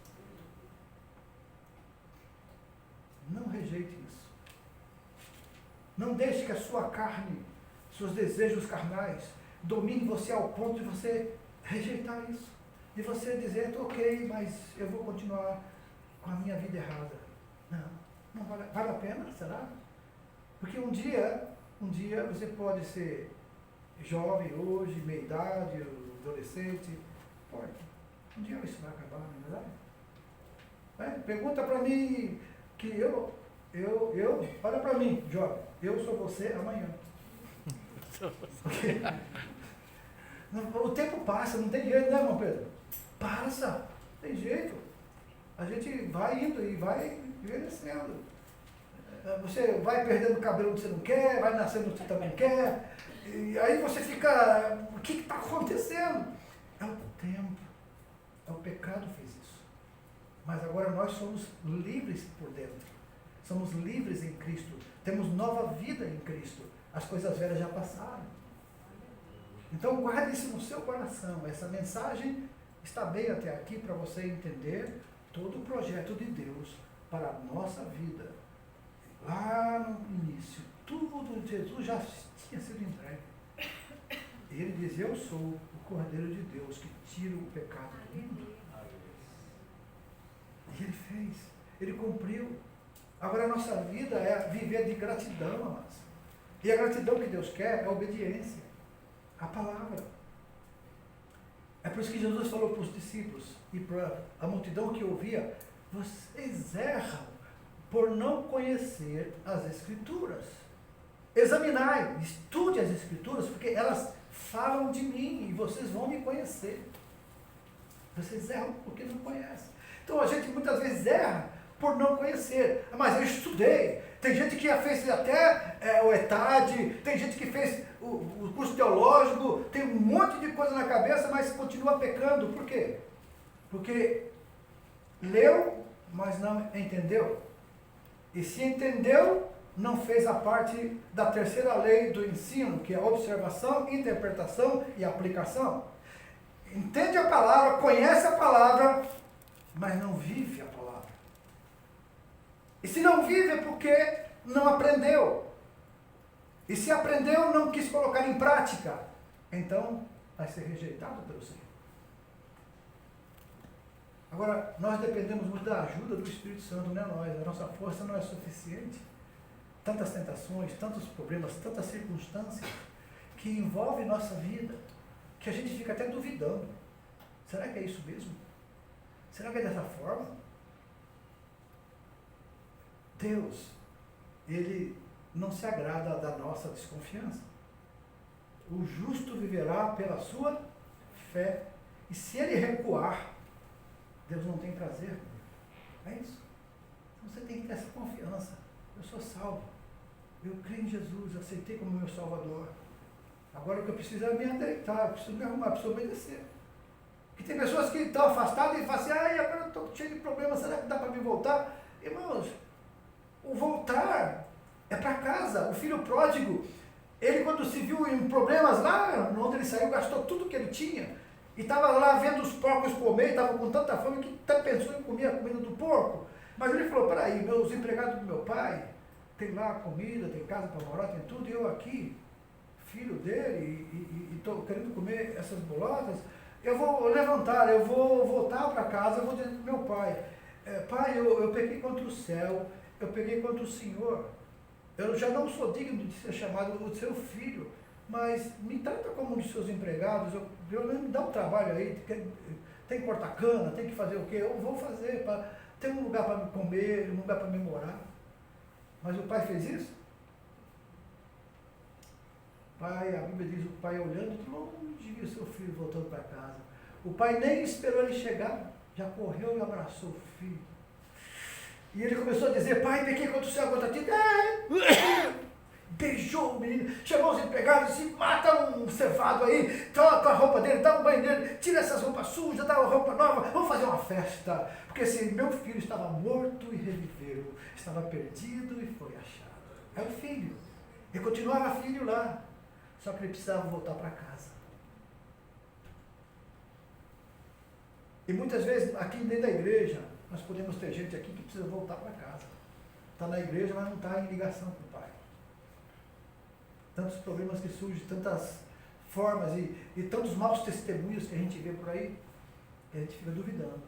Não rejeite isso. Não deixe que a sua carne, seus desejos carnais, domine você ao ponto de você rejeitar isso. De você dizer: ok, mas eu vou continuar com a minha vida errada. Não vale a pena, será? Porque um dia você pode ser jovem hoje, meia idade, adolescente, pode. Um dia isso vai acabar, não é verdade? Pergunta para mim que olha para mim, jovem, eu sou você amanhã. O tempo passa, não tem jeito, né, irmão Pedro? Passa, tem jeito. A gente vai indo e vai envelhecendo. Você vai perdendo o cabelo que você não quer, vai nascendo o que você também quer. E aí você fica: o que está acontecendo? É o tempo. É o pecado que fez isso. Mas agora nós somos livres por dentro. Somos livres em Cristo. Temos nova vida em Cristo. As coisas velhas já passaram. Então guarde isso no seu coração. Essa mensagem está bem até aqui para você entender todo o projeto de Deus para a nossa vida. Lá no início, tudo de Jesus já tinha sido entregue. Ele diz: eu sou o Cordeiro de Deus que tira o pecado do mundo. E Ele fez, Ele cumpriu. Agora a nossa vida é viver de gratidão, amados. E a gratidão que Deus quer é a obediência à palavra. É por isso que Jesus falou para os discípulos e para a multidão que ouvia: vocês erram por não conhecer as Escrituras. Examinai, estude as Escrituras, porque elas falam de mim e vocês vão me conhecer. Vocês erram porque não conhecem. Então a gente muitas vezes erra por não conhecer. Mas eu estudei, Tem gente que já fez até o ETAD, tem gente que fez o curso teológico, tem um monte de coisa na cabeça, mas continua pecando. Por quê? Porque leu, mas não entendeu. E se entendeu, não fez a parte da terceira lei do ensino, que é a observação, interpretação e aplicação. Entende a palavra, conhece a palavra, mas não vive a palavra. E se não vive é porque não aprendeu. E se aprendeu, não quis colocar em prática. Então, vai ser rejeitado pelo Senhor. Agora, nós dependemos muito da ajuda do Espírito Santo, não é nós. A nossa força não é suficiente. Tantas tentações, tantos problemas, tantas circunstâncias que envolvem nossa vida, que a gente fica até duvidando. Será que é isso mesmo? Será que é dessa forma? Deus, Ele não se agrada da nossa desconfiança. O justo viverá pela sua fé. E se ele recuar, Deus não tem prazer. É isso. Então você tem que ter essa confiança. Eu sou salvo. Eu creio em Jesus, aceitei como meu Salvador. Agora o que eu preciso é me adeitar, eu preciso me arrumar, eu preciso obedecer. Porque tem pessoas que estão afastadas e falam assim, agora eu estou cheio de problemas, será que dá para me voltar? Irmãos, o voltar é para casa. O filho pródigo, ele quando se viu em problemas lá, onde ele saiu, gastou tudo que ele tinha. E estava lá vendo os porcos comer, estava com tanta fome que até pensou em comer a comida do porco. Mas ele falou, peraí, os empregados do meu pai, tem lá comida, tem casa para morar, tem tudo, e eu aqui, filho dele, e estou querendo comer essas bolotas, eu vou levantar, eu vou voltar para casa, eu vou dizer para meu pai, pai, eu pequei contra o céu, eu pequei contra o Senhor, eu já não sou digno de ser chamado de seu filho, mas me trata como um dos seus empregados, me dá um trabalho aí, tem que cortar cana, tem que fazer o quê? Eu vou fazer, tem um lugar para me comer, um lugar para me morar. Mas o pai fez isso? Pai, a Bíblia diz, o pai olhando de longe viu seu filho voltando para casa. O pai nem esperou ele chegar, já correu e abraçou o filho. E ele começou a dizer, pai, pequei contra o céu, contra ti. Beijou o menino, chamou os empregados e disse, mata um cevado aí, troca a roupa dele, dá um banho nele, tira essas roupas sujas, dá uma roupa nova, vamos fazer uma festa. Porque esse meu filho estava morto e reviveu, estava perdido e foi achado. É o filho. Ele continuava filho lá, só que ele precisava voltar para casa. E muitas vezes, aqui dentro da igreja, nós podemos ter gente aqui que precisa voltar para casa. Está na igreja, mas não está em ligação com o Pai. Tantos problemas que surgem, tantas formas e tantos maus testemunhos que a gente vê por aí, que a gente fica duvidando.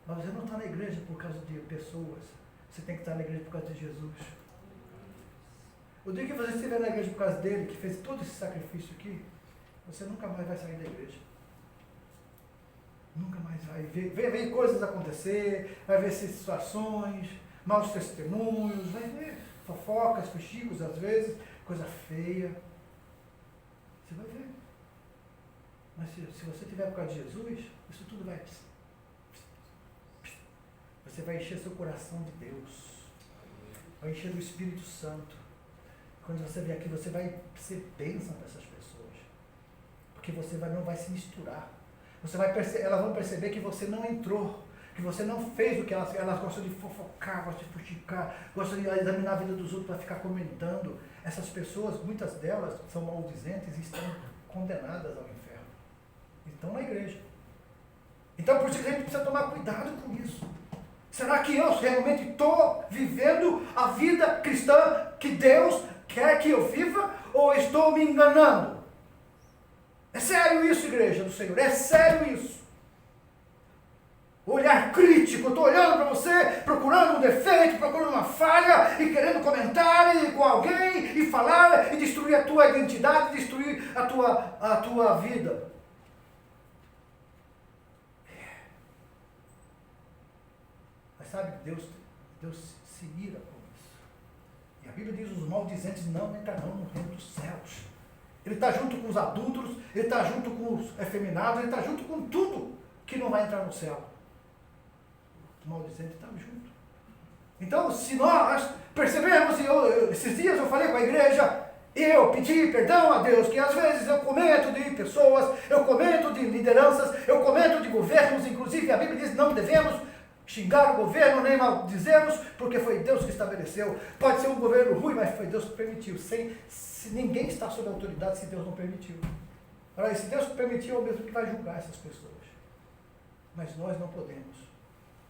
Mas você não está na igreja por causa de pessoas, você tem que estar na igreja por causa de Jesus. O dia que você estiver na igreja por causa dele, que fez todo esse sacrifício aqui, você nunca mais vai sair da igreja. Nunca mais vai ver coisas acontecer, vai ver situações, maus testemunhos, vai ver fofocas, fuxicos às vezes, coisa feia. Você vai ver. Mas se você estiver por causa de Jesus, isso tudo vai... Você vai encher seu coração de Deus. Vai encher do Espírito Santo. Quando você vier aqui, você vai ser bênção para essas pessoas. Porque você não vai se misturar. Elas vão perceber que você não entrou, que você não fez o que elas gostam de fofocar, gostam de fuxicar, gostam de examinar a vida dos outros para ficar comentando. Essas pessoas, muitas delas são maldizentes e estão condenadas ao inferno. Estão na igreja. Então por isso que a gente precisa tomar cuidado com isso. Será que eu realmente estou vivendo a vida cristã que Deus quer que eu viva ou estou me enganando? É sério isso, igreja do Senhor, é sério isso. Olhar crítico, eu estou olhando para você, procurando um defeito, procurando uma falha, e querendo comentar com alguém, e falar, e destruir a tua identidade, destruir a tua vida. Mas sabe que Deus se ira com isso. E a Bíblia diz, os maldizentes não entrarão no reino dos céus. Ele está junto com os adúlteros, ele está junto com os efeminados, ele está junto com tudo que não vai entrar no céu. O maldizente está junto. Então, se nós percebemos, esses dias eu falei com a igreja, eu pedi perdão a Deus, que às vezes eu comento de pessoas, eu comento de lideranças, eu comento de governos, inclusive a Bíblia diz não devemos xingar o governo, nem maldizermos, porque foi Deus que estabeleceu. Pode ser um governo ruim, mas foi Deus que permitiu. Se ninguém está sob autoridade se Deus não permitiu. Agora, se Deus permitiu, é o mesmo que vai julgar essas pessoas. Mas nós não podemos.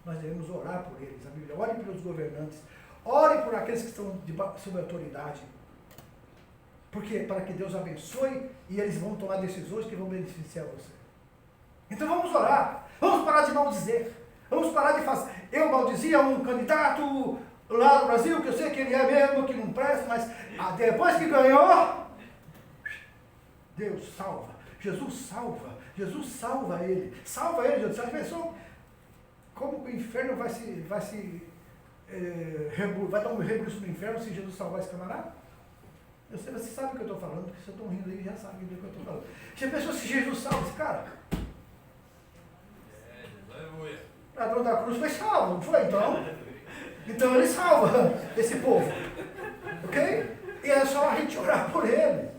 Nós devemos orar por eles. A Bíblia, ore pelos governantes, ore por aqueles que estão sob autoridade. Porque para que Deus abençoe e eles vão tomar decisões que vão beneficiar você. Então vamos orar. Vamos parar de maldizer. Vamos parar de fazer. Eu maldizia um candidato lá no Brasil, que eu sei que ele é mesmo, que não presta, mas depois que ganhou, Deus salva. Jesus salva. Jesus salva ele. Salva ele, Jesus. Você pensou como o inferno vai dar um rebuliço no inferno se Jesus salvar esse camarada? Eu sei, você sabe o que eu estou falando, porque vocês estão rindo aí, já sabem do que eu estou falando. Você pensou se Jesus salva esse cara? Ladrão da cruz foi salvo, não foi? Então ele salva esse povo. Ok? E é só a gente orar por ele.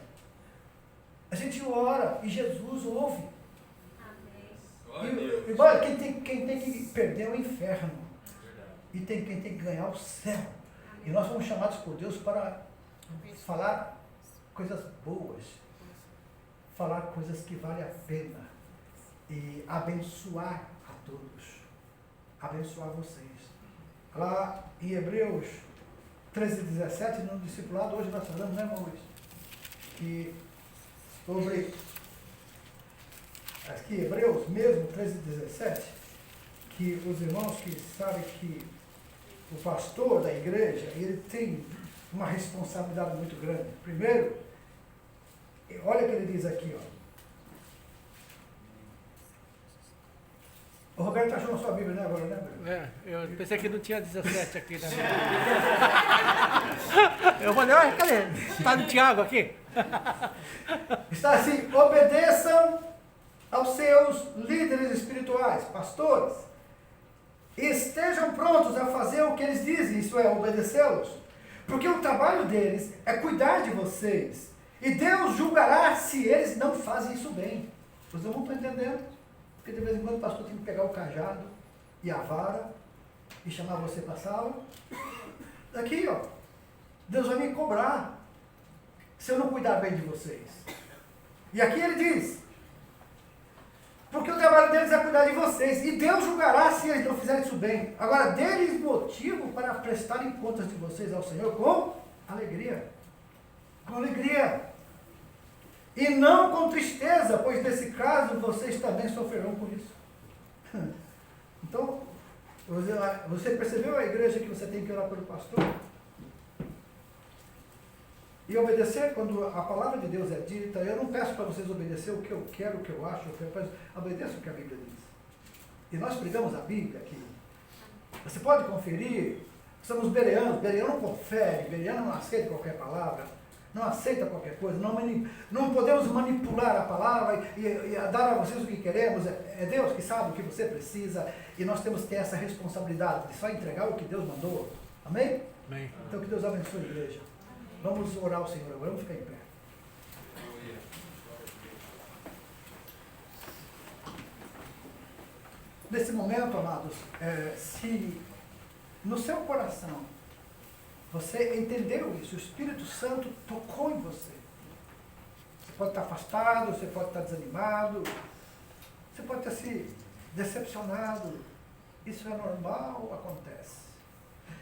A gente ora e Jesus ouve. E quem tem que perder é o inferno. E quem tem que ganhar é o céu. E nós fomos chamados por Deus para falar coisas boas. Falar coisas que valem a pena. E abençoar a todos. Abençoar vocês. Lá em Hebreus 13:17, no discipulado, hoje nós falamos, né, irmão Luiz? Que sobre, aqui Hebreus mesmo, 13:17, que os irmãos que sabem que o pastor da igreja, ele tem uma responsabilidade muito grande. Primeiro, olha o que ele diz aqui, ó. O Roberto achou na sua Bíblia, né, agora, né? Eu pensei que não tinha 17 aqui na Bíblia. Eu falei, olha, cadê? Está no Tiago aqui? Está assim, obedeçam aos seus líderes espirituais, pastores. Estejam prontos a fazer o que eles dizem, isso é, obedecê-los. Porque o trabalho deles é cuidar de vocês. E Deus julgará se eles não fazem isso bem. Vocês não estão entendendo? Porque de vez em quando o pastor tem que pegar o cajado e a vara e chamar você para a sala. Aqui, ó, Deus vai me cobrar se eu não cuidar bem de vocês. E aqui ele diz, porque o trabalho deles é cuidar de vocês, e Deus julgará se eles não fizerem isso bem. Agora, deles motivo para prestarem contas de vocês ao Senhor com alegria. Com alegria. E não com tristeza, pois nesse caso vocês também sofrerão por isso. Então, você percebeu a igreja que você tem que orar pelo pastor? E obedecer quando a palavra de Deus é dita. Eu não peço para vocês obedecer o que eu quero, o que eu acho, obedeça o que a Bíblia diz. E nós pregamos a Bíblia aqui. Você pode conferir, somos bereanos, bereano não confere, bereano não aceita qualquer palavra, não aceita qualquer coisa, não podemos manipular a palavra e dar a vocês o que queremos. É Deus que sabe o que você precisa e nós temos que ter essa responsabilidade de só entregar o que Deus mandou. Amém? Amém. Então que Deus abençoe a igreja. Vamos orar ao Senhor agora, vamos ficar em pé. Nesse momento, amados, se no seu coração você entendeu isso, o Espírito Santo tocou em você. Você pode estar afastado, você pode estar desanimado, você pode ter se decepcionado. Isso é normal, acontece.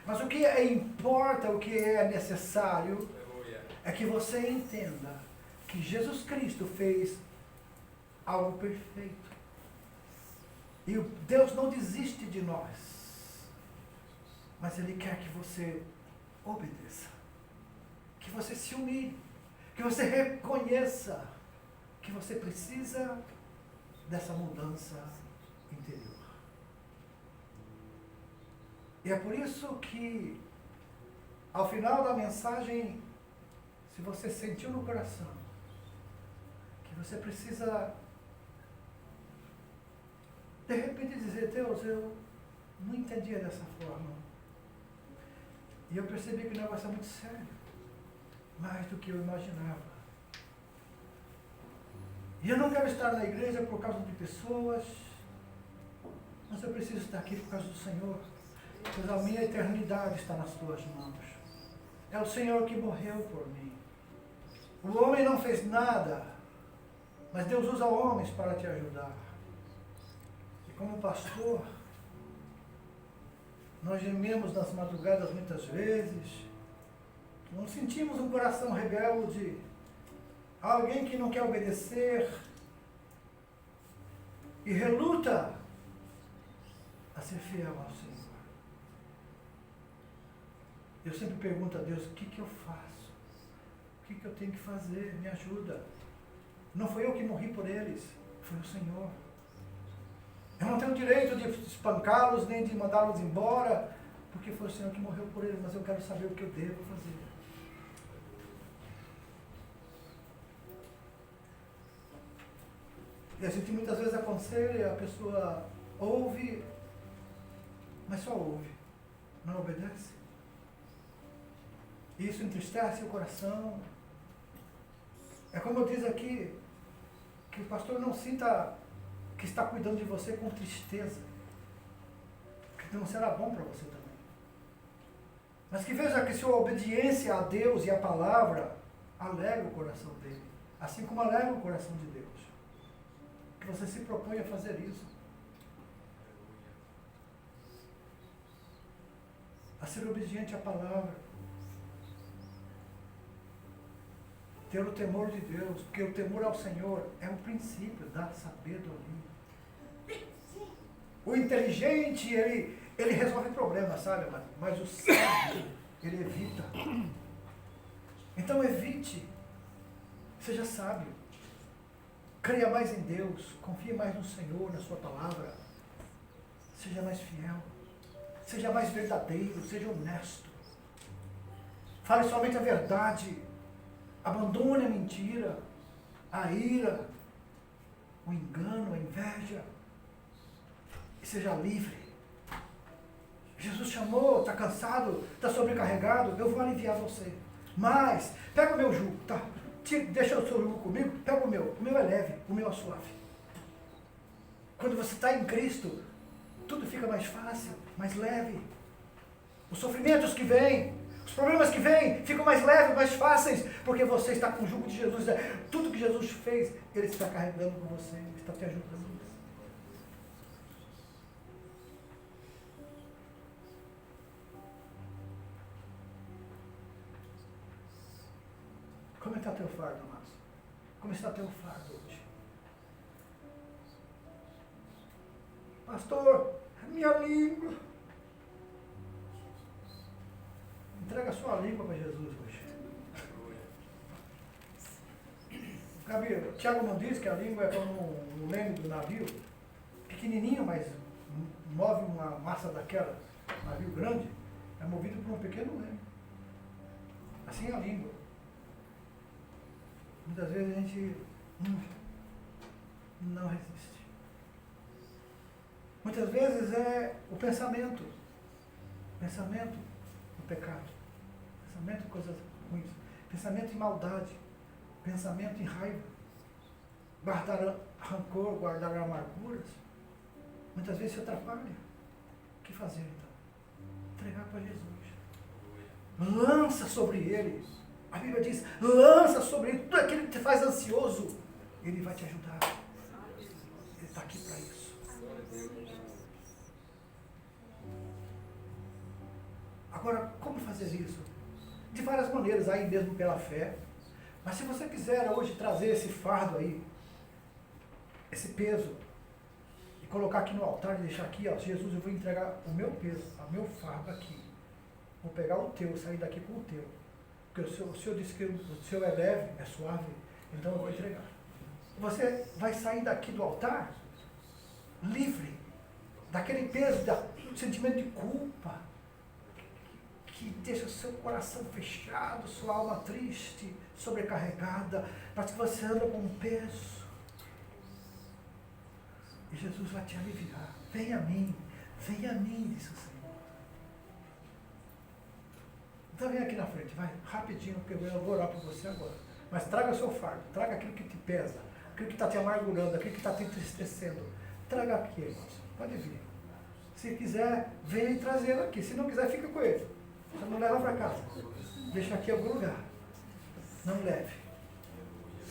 Mas o que importa, o que é necessário, é que você entenda que Jesus Cristo fez algo perfeito. E Deus não desiste de nós, mas Ele quer que você obedeça, que você se humilhe, que você reconheça que você precisa dessa mudança interior. E é por isso que, ao final da mensagem, se você sentiu no coração que você precisa, de repente, dizer: Deus, eu não entendia dessa forma. E eu percebi que o negócio é muito sério, mais do que eu imaginava. E eu não quero estar na igreja por causa de pessoas, mas eu preciso estar aqui por causa do Senhor, pois a minha eternidade está nas tuas mãos. É o Senhor que morreu por mim. O homem não fez nada, mas Deus usa homens para te ajudar. E como pastor, nós gememos nas madrugadas muitas vezes, nós sentimos um coração rebelde, alguém que não quer obedecer e reluta a ser fiel ao Senhor. Eu sempre pergunto a Deus, o que eu faço? O que eu tenho que fazer? Me ajuda. Não foi eu que morri por eles, foi o Senhor. Eu não tenho direito de espancá-los, nem de mandá-los embora, porque foi o Senhor que morreu por eles, mas eu quero saber o que eu devo fazer. E a gente muitas vezes aconselha, a pessoa ouve, mas só ouve, não obedece. E isso entristece o coração. É como diz aqui, que o pastor não sinta que está cuidando de você com tristeza, que não será bom para você também. Mas que veja que sua obediência a Deus e à palavra alegra o coração dele, assim como alegra o coração de Deus. Que você se propõe a fazer isso. A ser obediente à palavra. Ter o temor de Deus, porque o temor ao Senhor é o princípio da sabedoria. O inteligente, ele resolve problemas, sabe? Mas o sábio, ele evita. Então evite, seja sábio. Creia mais em Deus, confie mais no Senhor, na sua palavra. Seja mais fiel, seja mais verdadeiro, seja honesto. Fale somente a verdade. Abandone a mentira, a ira, o engano, a inveja. E seja livre. Jesus chamou, está cansado, está sobrecarregado, eu vou aliviar você. Mas, pega o meu jugo, tá? Deixa o seu jugo comigo, pega o meu é leve, o meu é suave. Quando você está em Cristo, tudo fica mais fácil, mais leve. Os sofrimentos que vêm, os problemas que vêm ficam mais leves, mais fáceis, porque você está com o jugo de Jesus. Tudo que Jesus fez, Ele está carregando com você, Ele está te ajudando. Como está teu fardo, amados? Como está teu fardo hoje? Pastor, minha língua. Entrega a sua língua para Jesus hoje. Gabriel, Tiago não diz que a língua é como um leme do navio? Pequenininho, mas move uma massa daquela. Um navio grande é movido por um pequeno leme. Assim é a língua. Muitas vezes a gente não resiste. Muitas vezes é o pensamento. Pensamento do pecado. Pensamento em coisas ruins. Pensamento em maldade. Pensamento em raiva. Guardar rancor, guardar amarguras. Muitas vezes se atrapalha. O que fazer então? Entregar para Jesus. Lança sobre ele. A Bíblia diz, lança sobre ele tudo aquilo que te faz ansioso. Ele vai te ajudar. Ele está aqui para isso. Agora, como fazer isso? De várias maneiras, aí mesmo pela fé. Mas se você quiser hoje trazer esse fardo aí, esse peso, e colocar aqui no altar e deixar aqui, ó, Jesus, eu vou entregar o meu peso, o meu fardo aqui. Vou pegar o teu, sair daqui com o teu. Porque o Senhor disse que o seu é leve, é suave, então eu vou entregar. Você vai sair daqui do altar livre daquele peso, do sentimento de culpa, que deixa o seu coração fechado, sua alma triste, sobrecarregada, mas que você anda com um peso. E Jesus vai te aliviar. Venha a mim, disse o Senhor. Então vem aqui na frente, vai, rapidinho, porque eu vou orar por você agora. Mas traga o seu fardo, traga aquilo que te pesa, aquilo que está te amargurando, aquilo que está te entristecendo. Traga aqui, irmãos. Pode vir. Se quiser, venha e trazê-lo aqui. Se não quiser, fica com ele. Você não leva para casa. Deixa aqui em algum lugar. Não leve.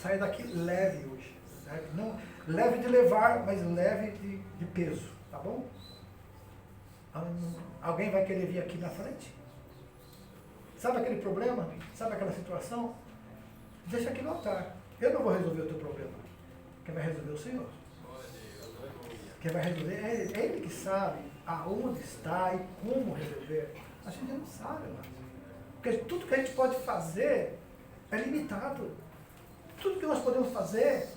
Saia daqui leve hoje. Não, leve de levar, mas leve de peso. Tá bom? Alguém vai querer vir aqui na frente? Sabe aquele problema? Sabe aquela situação? Deixa aqui no altar. Eu não vou resolver o teu problema. Quem vai resolver é o Senhor. Quem vai resolver é Ele que sabe aonde está e como resolver. A gente não sabe, mas. Porque tudo que a gente pode fazer é limitado. Tudo que nós podemos fazer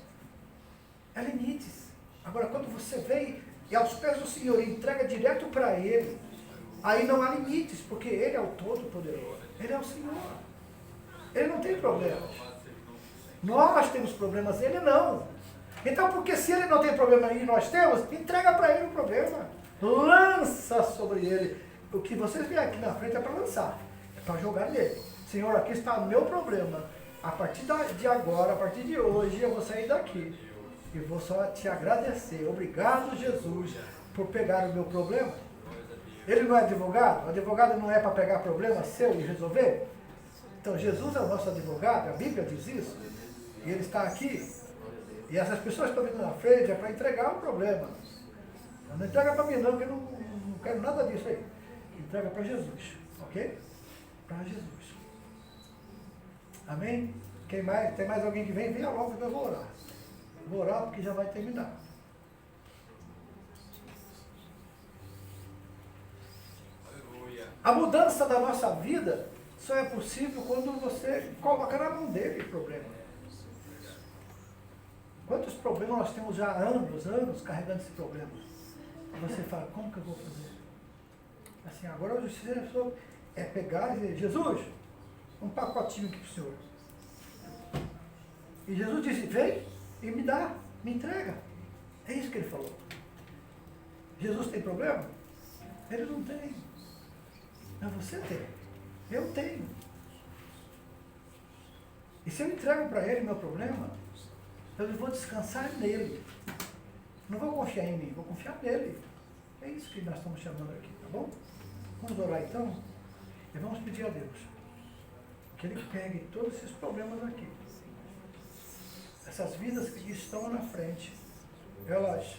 é limites. Agora, quando você vem e aos pés do Senhor e entrega direto para Ele, aí não há limites, porque Ele é o Todo-Poderoso. Ele é o Senhor. Ele não tem problemas. Nós temos problemas, Ele não. Então, porque se Ele não tem problema e nós temos, entrega para Ele o problema. Lança sobre Ele. O que vocês vêm aqui na frente é para lançar. É para jogar nele. Senhor, aqui está o meu problema. A partir de agora, a partir de hoje, eu vou sair daqui. E vou só te agradecer. Obrigado, Jesus, por pegar o meu problema. Ele não é advogado? O advogado não é para pegar problema seu e resolver? Então, Jesus é o nosso advogado, a Bíblia diz isso. E Ele está aqui. E essas pessoas que estão vindo na frente é para entregar o problema. Não entrega para mim não, porque eu não quero nada disso aí. Entrega para Jesus, ok? Para Jesus. Amém? Quem mais? Tem mais alguém que vem? Venha logo que eu vou orar. Vou orar porque já vai terminar. A mudança da nossa vida só é possível quando você coloca na mão dele o problema. Quantos problemas nós temos já há anos carregando esse problema? E você fala, como que eu vou fazer? Assim, agora o justiça é pegar e dizer, Jesus, um pacotinho aqui para o Senhor. E Jesus disse, vem e me dá, me entrega. É isso que ele falou. Jesus tem problema? Ele não tem. Mas você tem. Eu tenho. E se eu entrego para ele meu problema, eu vou descansar nele. Não vou confiar em mim, vou confiar nele. É isso que nós estamos chamando aqui, tá bom? Vamos orar então? E vamos pedir a Deus que Ele pegue todos esses problemas aqui. Essas vidas que estão na frente, elas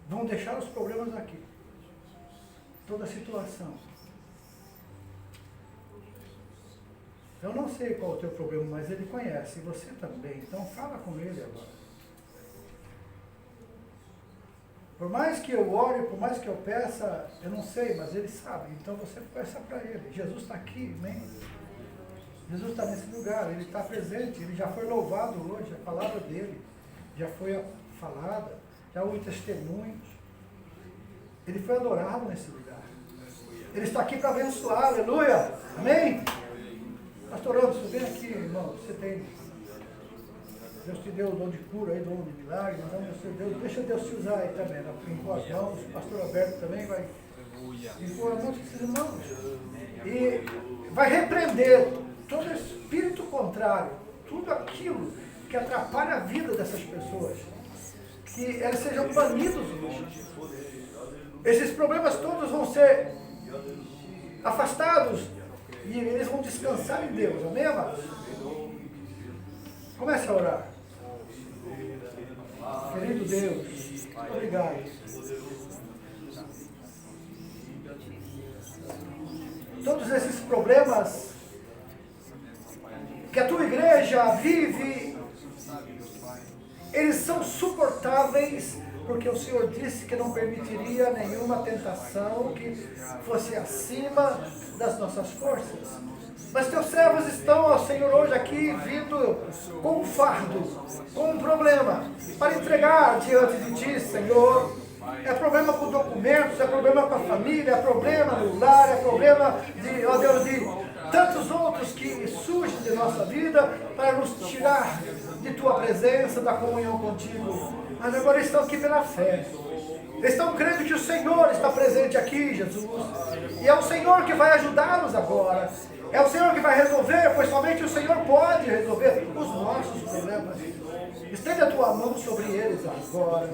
vão deixar os problemas aqui. Toda a situação. Eu não sei qual é o teu problema, mas Ele conhece, e você também. Então fala com Ele agora. Por mais que eu ore, por mais que eu peça, eu não sei, mas Ele sabe. Então você peça para Ele. Jesus está aqui, amém? Jesus está nesse lugar, Ele está presente, Ele já foi louvado hoje, a palavra dEle já foi falada, já houve testemunhos. Ele foi adorado nesse lugar. Ele está aqui para abençoar, aleluia, amém? Pastor Anderson, vem aqui, irmão, você tem... Deus te deu o dom de cura, aí, dom de milagre, então deixa Deus te usar aí também, né? Impor as mãos, o pastor Alberto também vai impor as mãos desses irmãos. E vai repreender todo espírito contrário, tudo aquilo que atrapalha a vida dessas pessoas, que eles sejam banidos hoje. Esses problemas todos vão ser afastados e eles vão descansar em Deus, amém, amados? Comece a orar. Querido Deus, obrigado. Todos esses problemas que a tua igreja vive, eles são suportáveis, porque o Senhor disse que não permitiria nenhuma tentação que fosse acima das nossas forças. Mas teus servos estão, ó Senhor, hoje aqui, vindo com um fardo, com um problema, para entregar diante de Ti, Senhor. É problema com documentos, é problema com a família, é problema no lar, é problema de, ó Deus, de tantos outros que surgem de nossa vida para nos tirar de Tua presença, da comunhão contigo. Mas agora eles estão aqui pela fé. Eles estão crendo que o Senhor está presente aqui, Jesus. E é o Senhor que vai ajudá-los agora. É o Senhor que vai resolver, pois somente o Senhor pode resolver os nossos problemas. Estende a tua mão sobre eles agora.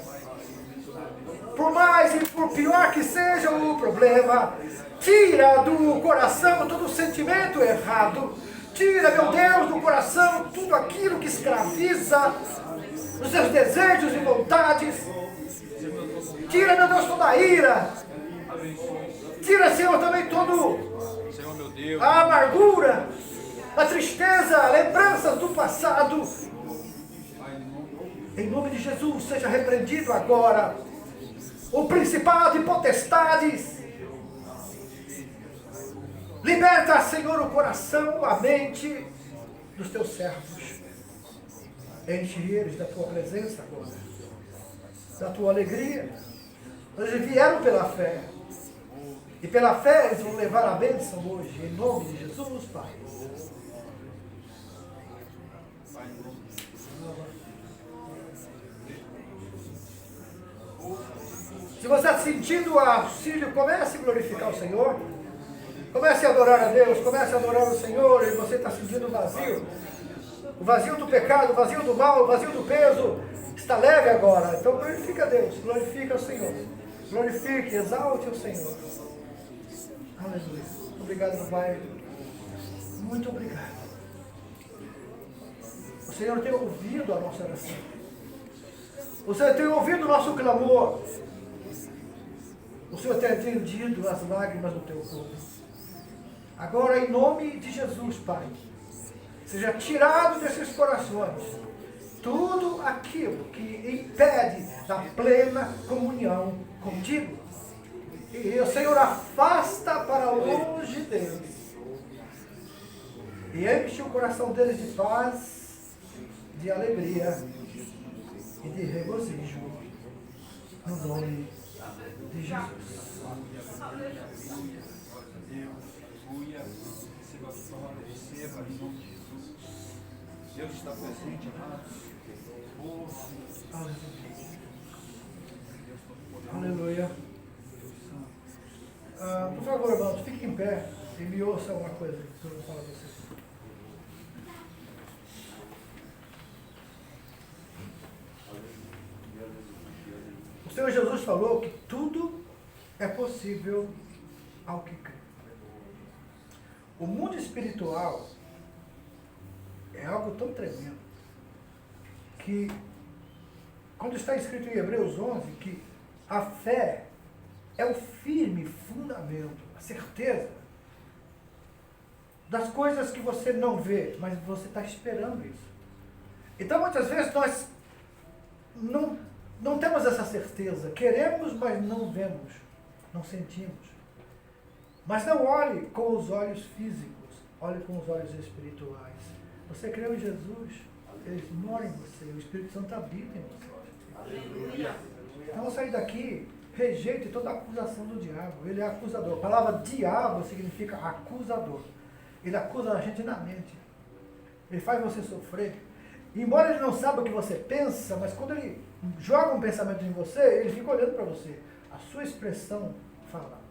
Por mais e por pior que seja o problema, tira do coração todo sentimento errado. Tira, meu Deus, do coração tudo aquilo que escraviza os seus desejos e vontades. Tira, meu Deus, toda a ira. Tira, Senhor, também todo a amargura, a tristeza, lembranças do passado. Em nome de Jesus, seja repreendido agora o principado e potestades. Liberta, Senhor, o coração, a mente dos teus servos. Enche eles da tua presença agora, da tua alegria. Eles vieram pela fé. E pela fé eles vão levar a bênção hoje. Em nome de Jesus, Pai. Se você está sentindo auxílio, comece a glorificar o Senhor. Comece a adorar a Deus, comece a adorar o Senhor. E você está sentindo o vazio. O vazio do pecado, o vazio do mal, o vazio do peso. Está leve agora. Então glorifica a Deus, glorifica o Senhor. Glorifique, exalte o Senhor. Aleluia. Obrigado, Pai. Muito obrigado. O Senhor tem ouvido a nossa oração. O Senhor tem ouvido o nosso clamor. O Senhor tem atendido as lágrimas do teu povo. Agora, em nome de Jesus, Pai, seja tirado desses corações tudo aquilo que impede da plena comunhão contigo. E o Senhor afasta para longe deles. E enche o coração deles de paz, de alegria e de regozijo. No nome de Jesus. Receba em nome de Jesus. Deus está presente, amados. Aleluia. Por favor, irmãos, fique em pé e me ouça uma coisa que eu vou falar a vocês. O Senhor Jesus falou que tudo é possível ao que crê. O mundo espiritual é algo tão tremendo que, quando está escrito em Hebreus 11, que a fé é o firme fundamento, a certeza das coisas que você não vê, mas você está esperando isso. Então, muitas vezes, nós não temos essa certeza. Queremos, mas não vemos, não sentimos. Mas não olhe com os olhos físicos, olhe com os olhos espirituais. Você creu em Jesus, Ele mora em você, o Espírito Santo habita em você. Então, ao sair daqui, rejeite toda a acusação do diabo. Ele é acusador. A palavra diabo significa acusador. Ele acusa a gente na mente. Ele faz você sofrer. E, embora ele não saiba o que você pensa, mas quando ele joga um pensamento em você, ele fica olhando para você. A sua expressão fala.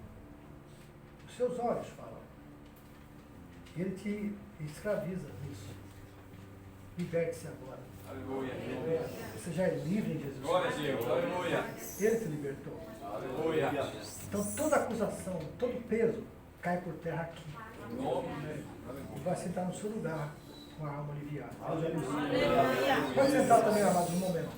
Os seus olhos falam. E ele te escraviza nisso. Liberte-se agora. Aleluia. Você já é livre em Jesus. Glória a Deus. Aleluia. Ele te libertou. Aleluia. Então toda acusação, todo peso cai por terra aqui. E vai sentar no seu lugar com a alma aliviada. Deus abençoe. Pode sentar também, amados, um momento.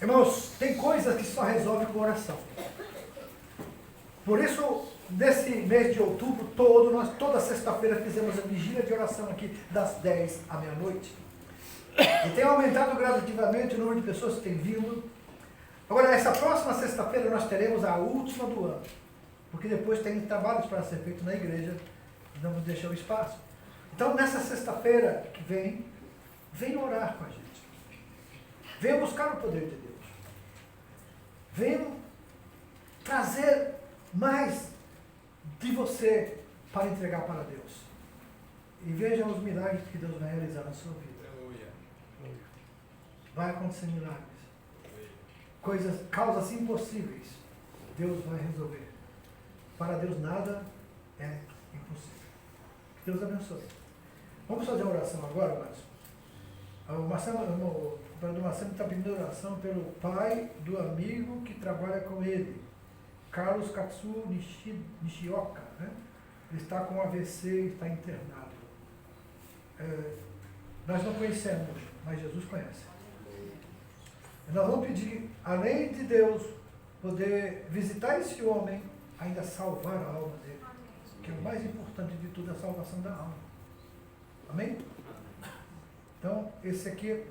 Irmãos, tem coisas que só resolve com oração. Por isso, nesse mês de outubro todo, nós toda sexta-feira fizemos a vigília de oração aqui das 10 à meia-noite. E tem aumentado gradativamente o número de pessoas que têm vindo. Agora, essa próxima sexta-feira nós teremos a última do ano. Porque depois tem trabalhos para ser feito na igreja e não nos deixar o espaço. Então, nessa sexta-feira que vem, venha orar com a gente. Venha buscar o poder de Deus. Venha trazer mais de você para entregar para Deus. e veja os milagres que Deus vai realizar na sua vida. Vai acontecer milagres. Causas impossíveis, Deus vai resolver. Para Deus nada é impossível. Deus abençoe. Vamos fazer uma oração agora, Márcio? O Brother Marcelo está pedindo oração pelo pai do amigo que trabalha com ele, Carlos Katsu Nishioka, né? Ele está com AVC e está internado. Nós não conhecemos, mas Jesus conhece. E nós vamos pedir, além de Deus poder visitar esse homem, ainda salvar a alma dele, que é o mais importante de tudo, a salvação da alma. Amém? Então, esse aqui,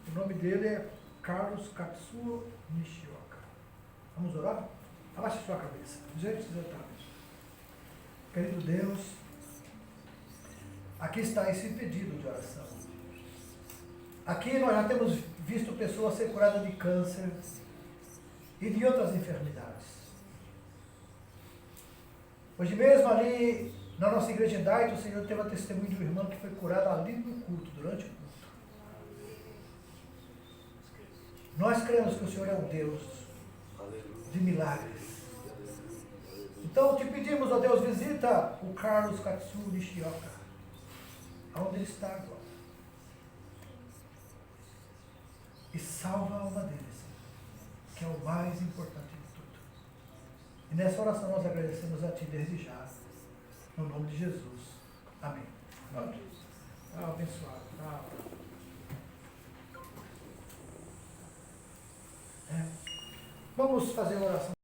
o nome dele é Carlos Katsuo Nishioka. Vamos orar? Abaixe sua cabeça. Gente, exatamente. Querido Deus, aqui está esse pedido de oração. Aqui nós já temos visto pessoas ser curadas de câncer e de outras enfermidades. Hoje mesmo ali na nossa igreja em Daito, o Senhor teve a testemunho de um irmão que foi curado ali no culto, durante o culto. Nós cremos que o Senhor é um Deus de milagres. Então te pedimos, ó Deus, visita o Carlos Katsu Nishioka, aonde ele está agora. E salva a alma dele, Senhor, que é o mais importante de tudo. E nessa oração nós agradecemos a Ti desde já, no nome de Jesus. Amém. Abençoado. Vamos fazer uma oração.